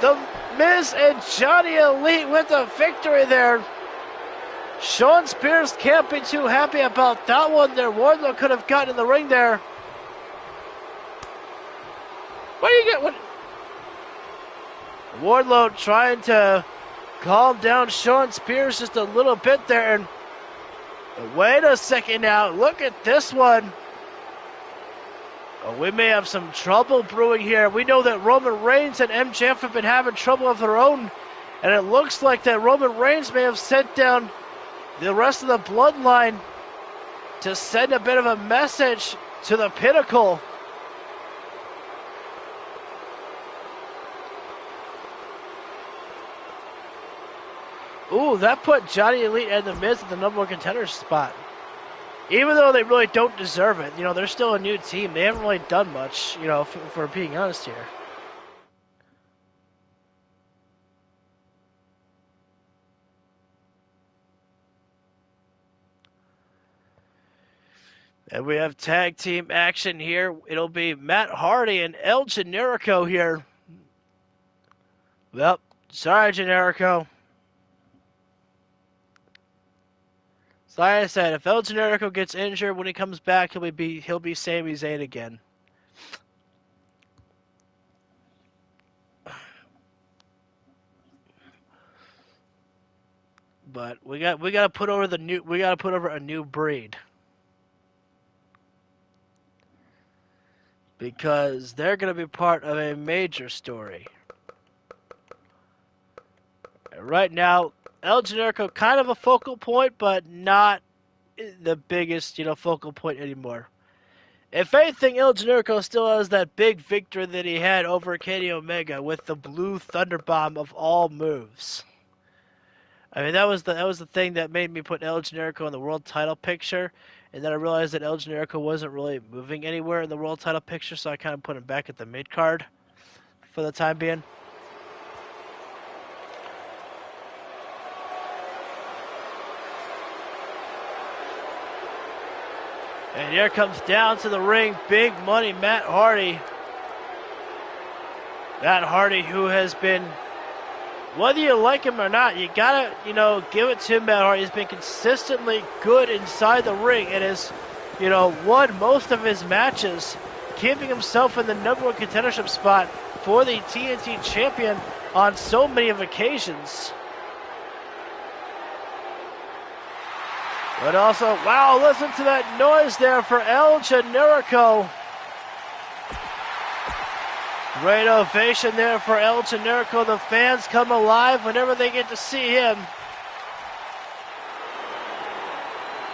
The Miz and Johnny Elite with the victory there. Shawn Spears can't be too happy about that one there. Wardlow could have gotten in the ring there. What do you get? Wardlow trying to calm down Shawn Spears just a little bit there. And wait a second now. Look at this one. Oh, we may have some trouble brewing here. We know that Roman Reigns and MJF have been having trouble of their own. And it looks like that Roman Reigns may have sent down the rest of the bloodline to send a bit of a message to the Pinnacle. Ooh, that put Johnny Elite and The Miz at the number one contender spot. Even though they really don't deserve it. They're still a new team. They haven't really done much, if we're being honest here. And we have tag team action here. It'll be Matt Hardy and El Generico here. Well, sorry, Generico. So like I said, if El Generico gets injured when he comes back, he'll be Sami Zayn again. But we gotta put over a new breed. Because they're going to be part of a major story. Right now, El Generico kind of a focal point, but not the biggest, focal point anymore. If anything, El Generico still has that big victory that he had over Kenny Omega with the Blue Thunderbomb of all moves. I mean, that was the thing that made me put El Generico in the world title picture. And then I realized that El Generico wasn't really moving anywhere in the world title picture, so I kind of put him back at the mid-card for the time being. And here comes down to the ring, big money Matt Hardy. Matt Hardy, who has been, whether you like him or not, you gotta, give it to Matt Hardy. He's been consistently good inside the ring and has, won most of his matches, keeping himself in the #1 contendership spot for the TNT champion on so many of occasions. But also, wow, listen to that noise there for El Generico. Great ovation there for El Generico. The fans come alive whenever they get to see him.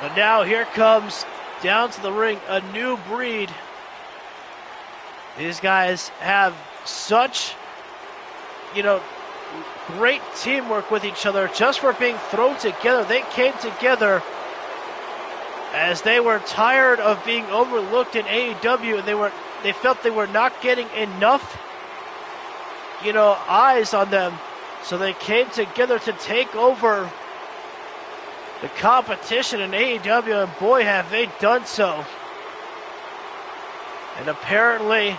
But now here comes down to the ring a new breed. These guys have such, great teamwork with each other just for being thrown together. They came together as they were tired of being overlooked in AEW, and they felt they were not getting enough, eyes on them. So they came together to take over the competition in AEW, and boy, have they done so. And apparently,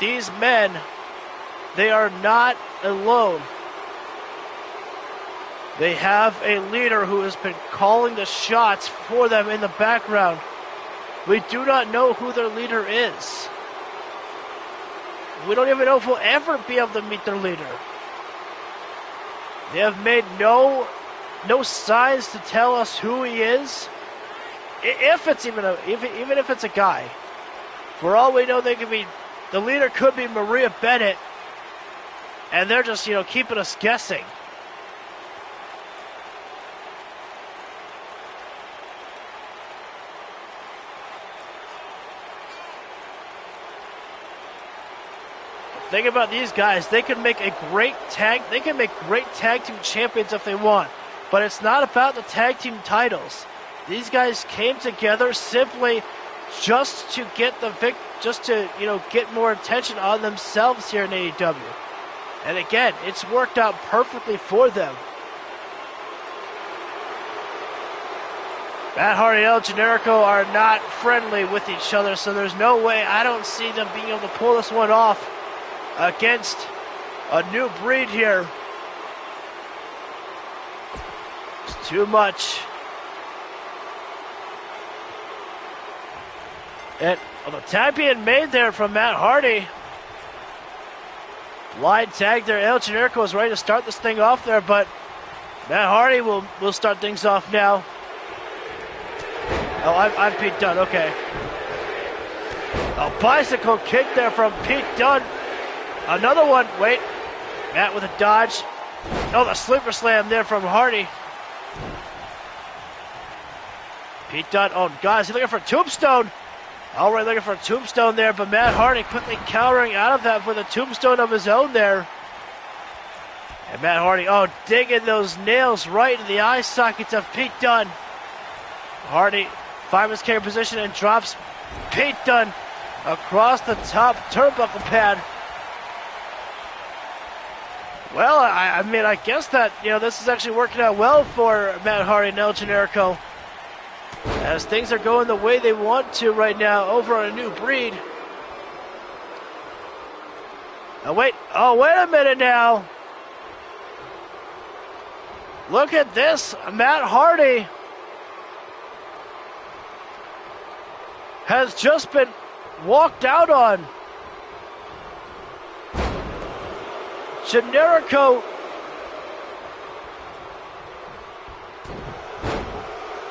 these men, they are not alone. They have a leader who has been calling the shots for them in the background. We do not know who their leader is. We don't even know if we'll ever be able to meet their leader. They have made no signs to tell us who he is. If it's even if it's a guy. For all we know, the leader could be Maria Bennett, and they're just, keeping us guessing. Think about these guys. They can make great tag team champions if they want. But it's not about the tag team titles. These guys came together simply just to get get more attention on themselves here in AEW. And again, it's worked out perfectly for them. Matt Hardy and El Generico are not friendly with each other, so there's no way, I don't see them being able to pull this one off against a new breed here. It's too much. And the tag being made there from Matt Hardy. Blind tag there. El Generico was ready to start this thing off there, but Matt Hardy will start things off now. Oh, I'm Pete Dunne. Okay. A bicycle kick there from Pete Dunne. Another one. Wait. Matt with a dodge. Oh, the sleeper slam there from Hardy. Pete Dunne. Oh, God, is he looking for a tombstone? All right, looking for a tombstone there, but Matt Hardy quickly countering out of that with a tombstone of his own there. And Matt Hardy, digging those nails right in the eye sockets of Pete Dunne. Hardy, fireman's carry position and drops Pete Dunne across the top turnbuckle pad. Well, I guess that, this is actually working out well for Matt Hardy and El Generico. as things are going the way they want to right now over on A New Breed. Oh, wait a minute now. Look at this. Matt Hardy has just been walked out on. Generico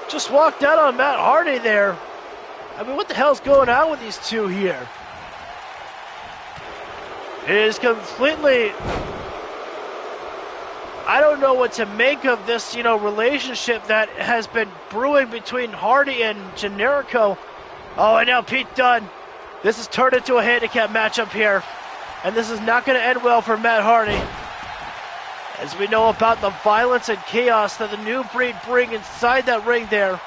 just walked out on Matt Hardy there. I mean, what the hell's going on with these two here? It is completely... I don't know what to make of this, relationship that has been brewing between Hardy and Generico. Oh, and now Pete Dunne. This has turned into a handicap matchup here. And this is not going to end well for Matt Hardy. As we know about the violence and chaos that the New Breed bring inside that ring there.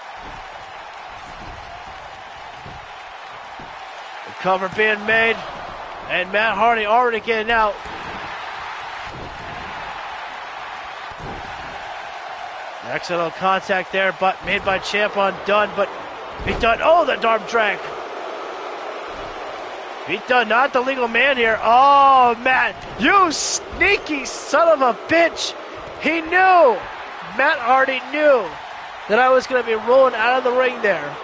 The cover being made. And Matt Hardy already getting out. Accidental contact there, but made by Champ on Dunne, but Pete Dunne, oh, the arm drag. Pete Dunne, not the legal man here. Oh, Matt, you sneaky son of a bitch. He knew, Matt Hardy knew that I was going to be rolling out of the ring there.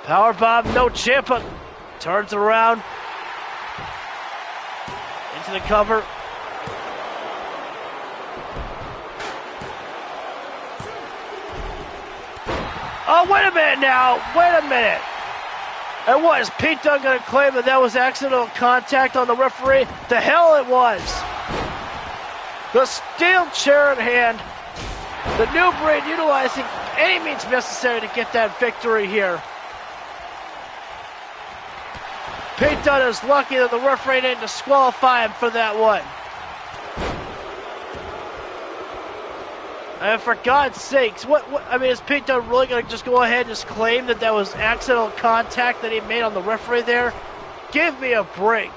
Powerbomb, no Ciampa. Turns around. Into the cover. Oh, wait a minute now. Wait a minute. And what, is Pete Dunne going to claim that that was accidental contact on the referee? The hell it was. The steel chair in hand. The New Breed utilizing any means necessary to get that victory here. Pete Dunne is lucky that the referee didn't disqualify him for that one. And for God's sakes, is Pete Dunne really going to just go ahead and just claim that that was accidental contact that he made on the referee there? Give me a break.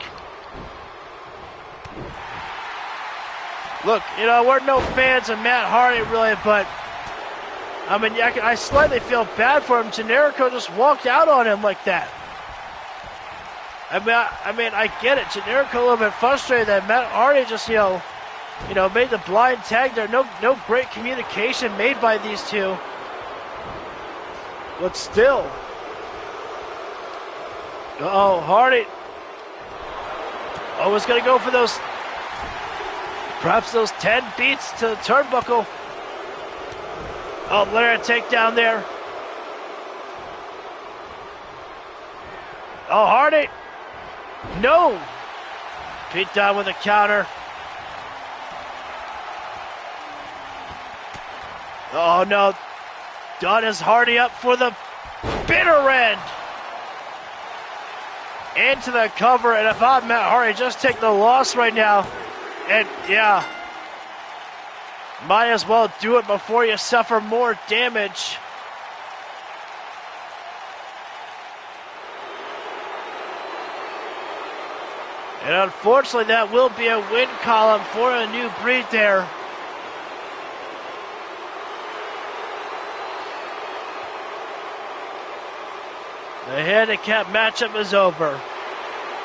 Look, we're no fans of Matt Hardy really, but I slightly feel bad for him. Generico just walked out on him like that. I get it. Generico a little bit frustrated that Matt Hardy just, made the blind tag there. No great communication made by these two. But still. Hardy. Always going to go for those, perhaps those 10 beats to the turnbuckle. Oh, Leonard takedown there. Oh, Hardy. No. Pete Dunne with a counter. Oh, no. Dunne is Hardy up for the bitter end. Into the cover, and if I'm Matt Hardy, just take the loss right now. And, yeah. Might as well do it before you suffer more damage. And unfortunately, that will be a win column for A New Breed there. The handicap matchup is over.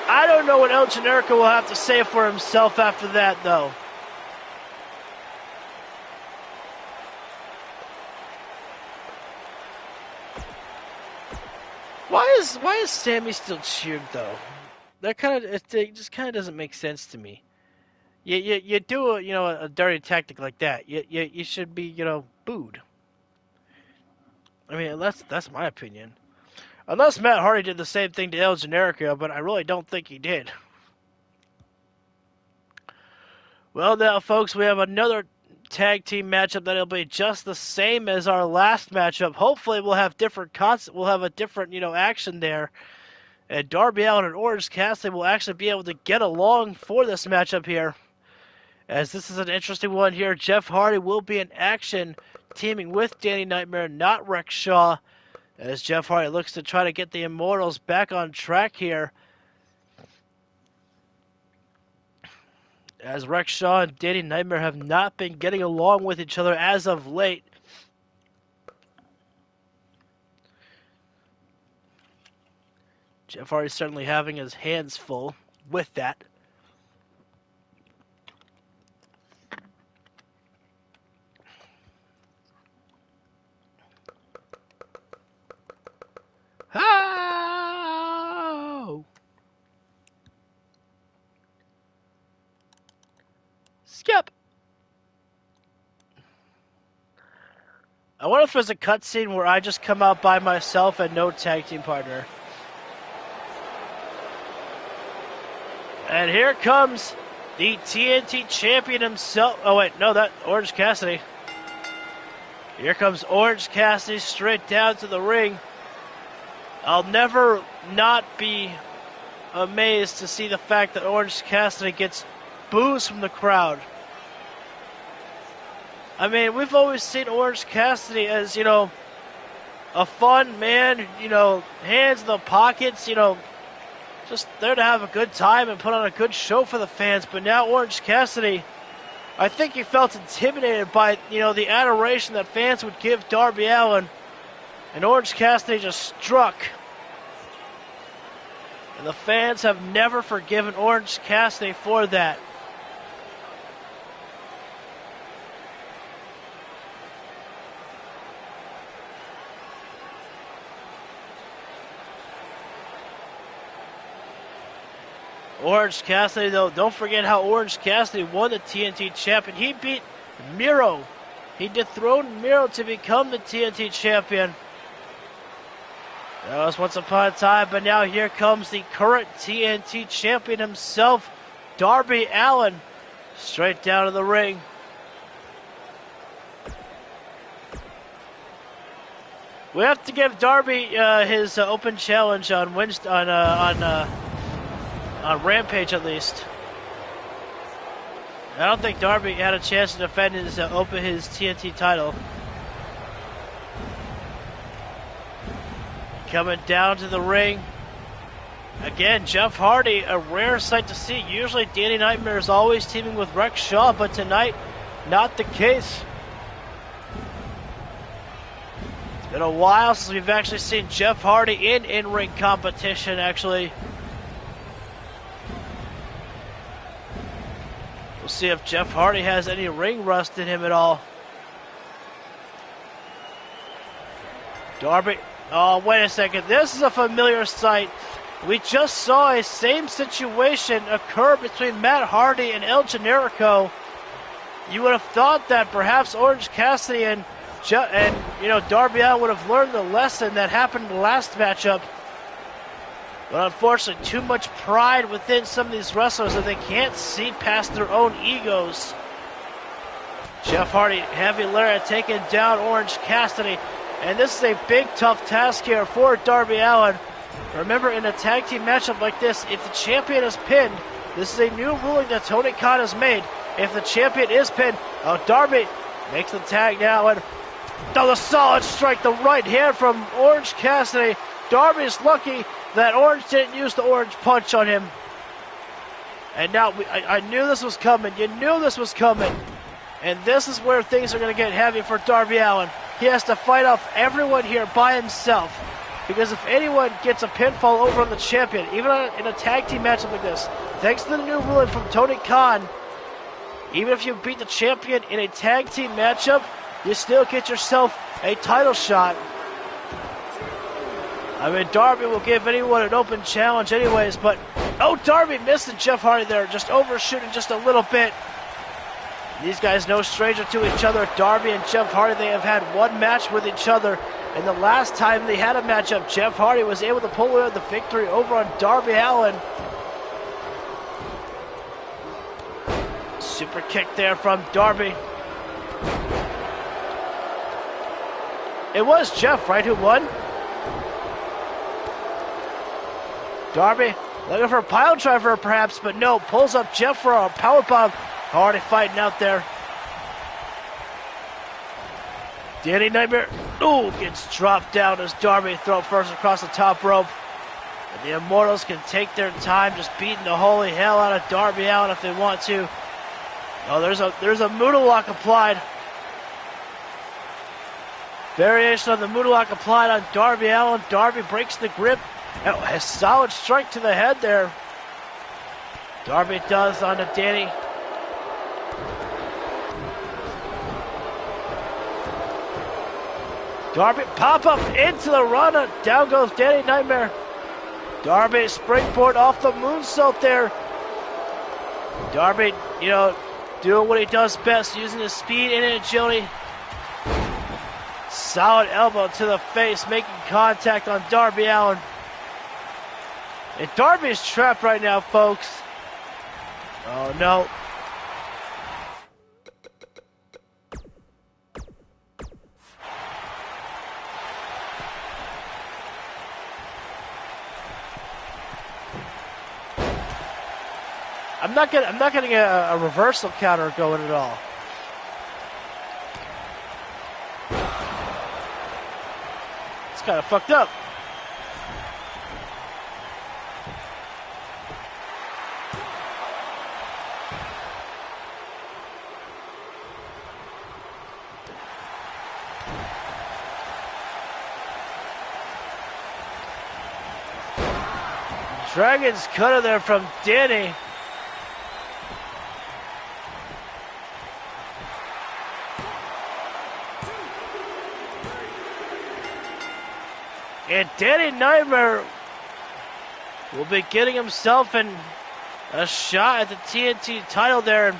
I don't know what El Generico will have to say for himself after that, though. Why is Sammy still cheered, though? It just kind of doesn't make sense to me. You do a dirty tactic like that, you should be booed. I mean, that's my opinion. Unless Matt Hardy did the same thing to El Generico, but I really don't think he did. Well, now, folks, we have another tag team matchup that'll be just the same as our last matchup. Hopefully, we'll have we'll have a different action there. And Darby Allin and Orange Cassidy will actually be able to get along for this matchup here. As this is an interesting one here. Jeff Hardy will be in action, teaming with Danny Nightmare, not Rex Shaw. As Jeff Hardy looks to try to get the Immortals back on track here. as Rex Shaw and Danny Nightmare have not been getting along with each other as of late. Jeff Hardy's certainly having his hands full with that. Oh! Skip! I wonder if there's a cutscene where I just come out by myself and no tag team partner. And here comes the TNT champion himself. Oh wait, no, that Orange Cassidy. Here comes Orange Cassidy straight down to the ring. I'll never not be amazed to see the fact that Orange Cassidy gets boos from the crowd. I mean, we've always seen Orange Cassidy as, you know, a fun man, you know, hands in the pockets, you know, just there to have a good time and put on a good show for the fans. But now Orange Cassidy, I think he felt intimidated by, you know, the adoration that fans would give Darby Allin. And Orange Cassidy just struck. And the fans have never forgiven Orange Cassidy for that. Orange Cassidy, though, don't forget how Orange Cassidy won the TNT champion. He beat Miro. He dethroned Miro to become the TNT champion. That was once upon a time, but now here comes the current TNT champion himself, Darby Allin, straight down to the ring. We have to give Darby his open challenge on Wednesday, on Rampage at least. I don't think Darby had a chance to defend his TNT title. Coming down to the ring. Again, Jeff Hardy, a rare sight to see. Usually Danny Nightmare is always teaming with Rex Shaw, but tonight, not the case. It's been a while since we've actually seen Jeff Hardy in in-ring competition, actually. We'll see if Jeff Hardy has any ring rust in him at all. Darby. Oh, wait a second. This is a familiar sight. We just saw a same situation occur between Matt Hardy and El Generico. You would have thought that perhaps Orange Cassidy and Darby Allin would have learned the lesson that happened in the last matchup. But unfortunately, too much pride within some of these wrestlers that they can't see past their own egos. Jeff Hardy, heavy lariat, taking down Orange Cassidy. And this is a big, tough task here for Darby Allin. Remember, in a tag team matchup like this, if the champion is pinned, this is a new ruling that Tony Khan has made. If the champion is pinned, Darby makes the tag now. And the solid strike, the right hand from Orange Cassidy. Darby's lucky that Orange didn't use the orange punch on him. And now, I knew this was coming. You knew this was coming. And this is where things are going to get heavy for Darby Allin. He has to fight off everyone here by himself. Because if anyone gets a pinfall over on the champion, even in a tag team matchup like this, thanks to the new ruling from Tony Khan, even if you beat the champion in a tag team matchup, you still get yourself a title shot. I mean, Darby will give anyone an open challenge anyways, but... Oh, Darby missed Jeff Hardy there, just overshooting just a little bit. These guys no stranger to each other. Darby and Jeff Hardy, they have had one match with each other. And the last time they had a matchup, Jeff Hardy was able to pull away the victory over on Darby Allin. Super kick there from Darby. It was Jeff, right, who won? Darby looking for a pile driver perhaps, but no, pulls up Jeff for a powerbomb. Hardy fighting out there. Danny Nightmare, gets dropped down as Darby thrown first across the top rope. And the Immortals can take their time just beating the holy hell out of Darby Allin if they want to. Oh, there's a Moodle lock applied. Variation on the Moodle lock applied on Darby Allin. Darby breaks the grip. Oh, a solid strike to the head there. Darby does onto Danny. Darby pop up into the run. Down goes Danny Nightmare. Darby springboard off the moonsault there. Darby, doing what he does best, using his speed and agility. Solid elbow to the face, making contact on Darby Allin. And Darby is trapped right now, folks. Oh, no. I'm not getting a reversal counter going at all. It's kind of fucked up. Dragon's cutter there from Danny. And Danny Nightmare will be getting himself in a shot at the TNT title there.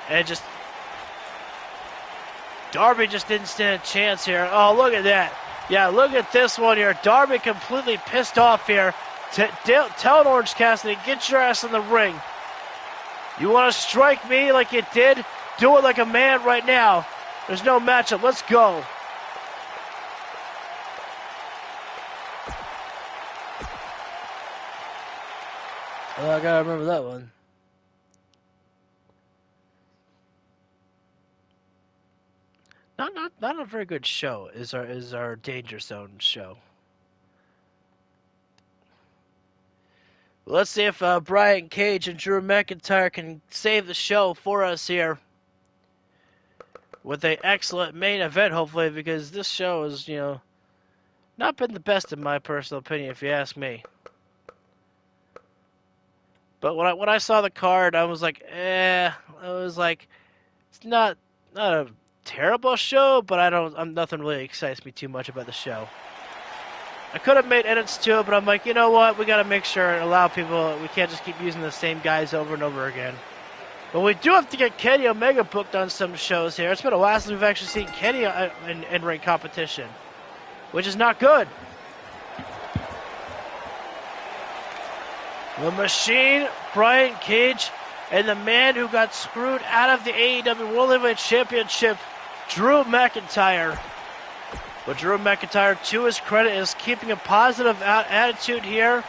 And just Darby just didn't stand a chance here. Oh, look at that. Yeah, look at this one here. Darby completely pissed off here. Tell Orange Cassidy, get your ass in the ring. You want to strike me like you did? Do it like a man right now. There's no matchup. Let's go. Oh, I gotta remember that one. Not a very good show is our Danger Zone show. Let's see if Brian Cage and Drew McIntyre can save the show for us here with an excellent main event, hopefully, because this show has, not been the best in my personal opinion, if you ask me. But when I saw the card, I was like, I was like, it's not a terrible show, but nothing really excites me too much about the show. I could have made edits to it, but I'm like, you know what? We got to make sure and allow people. We can't just keep using the same guys over and over again. But we do have to get Kenny Omega booked on some shows here. It's been a while since we've actually seen Kenny in ring competition, which is not good. The Machine, Brian Cage, and the man who got screwed out of the AEW World Heavyweight Championship, Drew McIntyre. But Drew McIntyre, to his credit, is keeping a positive attitude here.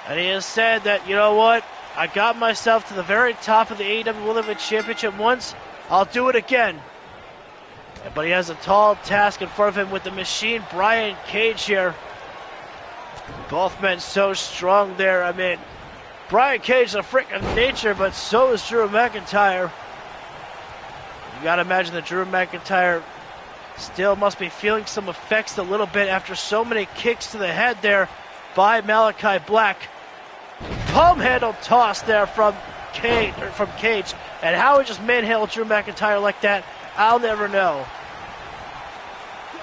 And he has said that, you know what, I got myself to the very top of the AEW World Heavyweight Championship once, I'll do it again. But he has a tall task in front of him with the Machine, Brian Cage here. Both men so strong there. I mean, Brian Cage is a freak of nature, but so is Drew McIntyre. You gotta imagine that Drew McIntyre still must be feeling some effects a little bit after so many kicks to the head there by Malachi Black. Palm handle toss there from Cage, and how he just manhandled Drew McIntyre like that, I'll never know.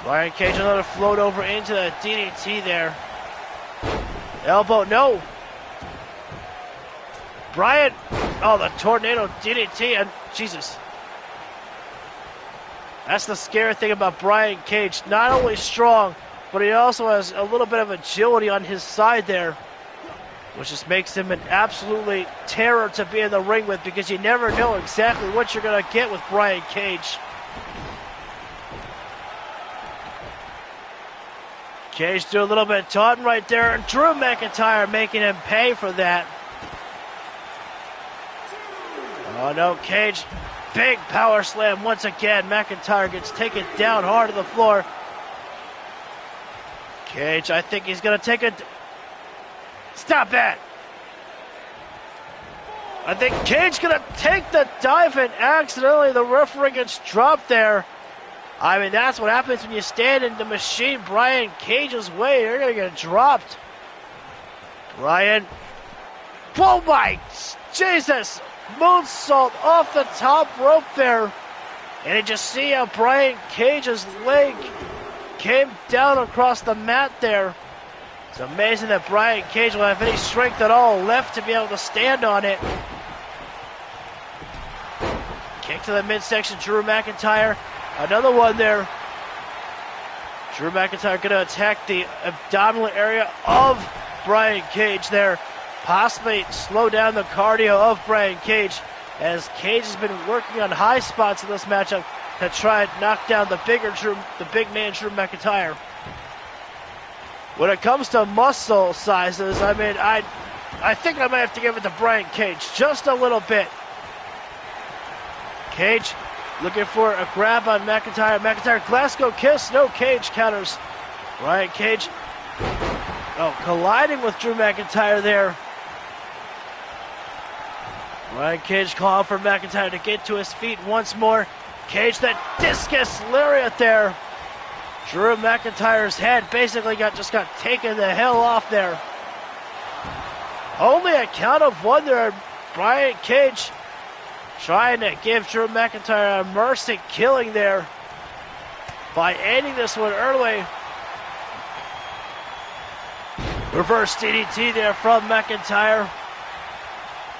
Brian Cage another float over into the DDT there. Elbow, no. Brian, the tornado DDT, and Jesus. That's the scary thing about Brian Cage. Not only strong, but he also has a little bit of agility on his side there, which just makes him an absolutely terror to be in the ring with, because you never know exactly what you're going to get with Brian Cage. Cage do a little bit of taunting right there, and Drew McIntyre making him pay for that. Oh no, Cage, big power slam once again. McIntyre gets taken down hard to the floor. Cage, I think he's going to take it. Stop that! I think Cage gonna take the dive and accidentally the referee gets dropped there. I mean, that's what happens when you stand in the Machine Brian Cage's way. You're gonna get dropped. Brian. Oh my Jesus! Moonsault off the top rope there. And you just see how Brian Cage's leg came down across the mat there. It's amazing that Brian Cage will have any strength at all left to be able to stand on it. Kick to the midsection, Drew McIntyre. Another one there. Drew McIntyre going to attack the abdominal area of Brian Cage there. Possibly slow down the cardio of Brian Cage, as Cage has been working on high spots in this matchup to try and knock down the big man Drew McIntyre. When it comes to muscle sizes, I mean, I think I might have to give it to Brian Cage just a little bit. Cage looking for a grab on McIntyre. McIntyre, Glasgow kiss, no. Cage counters. Brian Cage, colliding with Drew McIntyre there. Brian Cage calling for McIntyre to get to his feet once more. Cage, that discus lariat there. Drew McIntyre's head basically got taken the hell off there. Only a count of one there. Brian Cage trying to give Drew McIntyre a mercy killing there by ending this one early. Reverse DDT there from McIntyre.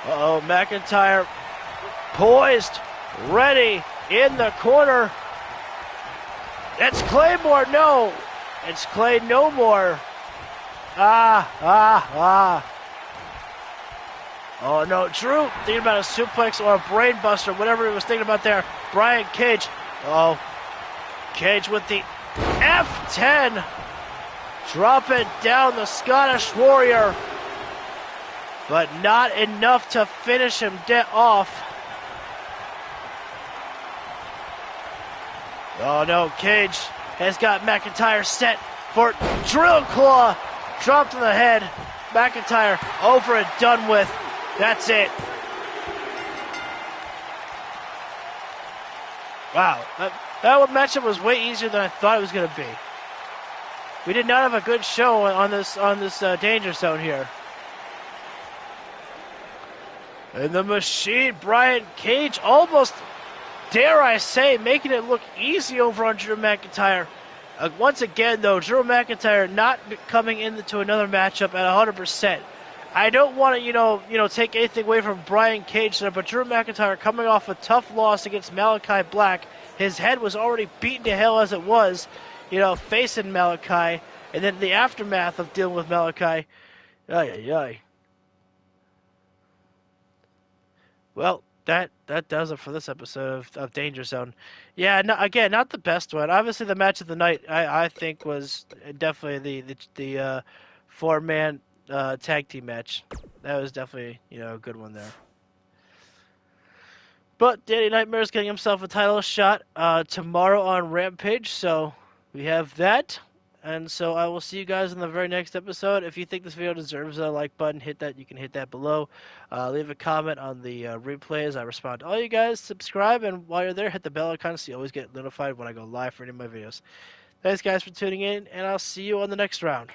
McIntyre poised, ready in the corner. It's Claymore, no. It's Clay no more. Oh no, Drew thinking about a suplex or a brain buster, whatever he was thinking about there. Brian Cage. Cage with the F10. Dropping down the Scottish Warrior. But not enough to finish him off. Oh no, Cage has got McIntyre set for Drill Claw. Dropped in the head. McIntyre over and done with. That's it. Wow, that matchup was way easier than I thought it was going to be. We did not have a good show on this Danger Zone here. And the Machine, Brian Cage, almost, dare I say, making it look easy over on Drew McIntyre. Once again, though, Drew McIntyre not coming into another matchup at 100%. I don't want to, take anything away from Brian Cage there, but Drew McIntyre coming off a tough loss against Malachi Black. His head was already beaten to hell as it was, facing Malachi, and then the aftermath of dealing with Malachi. Well, that does it for this episode of Danger Zone. Yeah, again, not the best one. Obviously, the match of the night, I think, was definitely the four-man tag team match. That was definitely, a good one there. But Danny Nightmare's getting himself a title shot tomorrow on Rampage, so we have that. And so I will see you guys in the very next episode. If you think this video deserves a like button, hit that. You can hit that below. Leave a comment on the replays. I respond to all you guys. Subscribe, and while you're there, hit the bell icon so you always get notified when I go live for any of my videos. Thanks, guys, for tuning in, and I'll see you on the next round.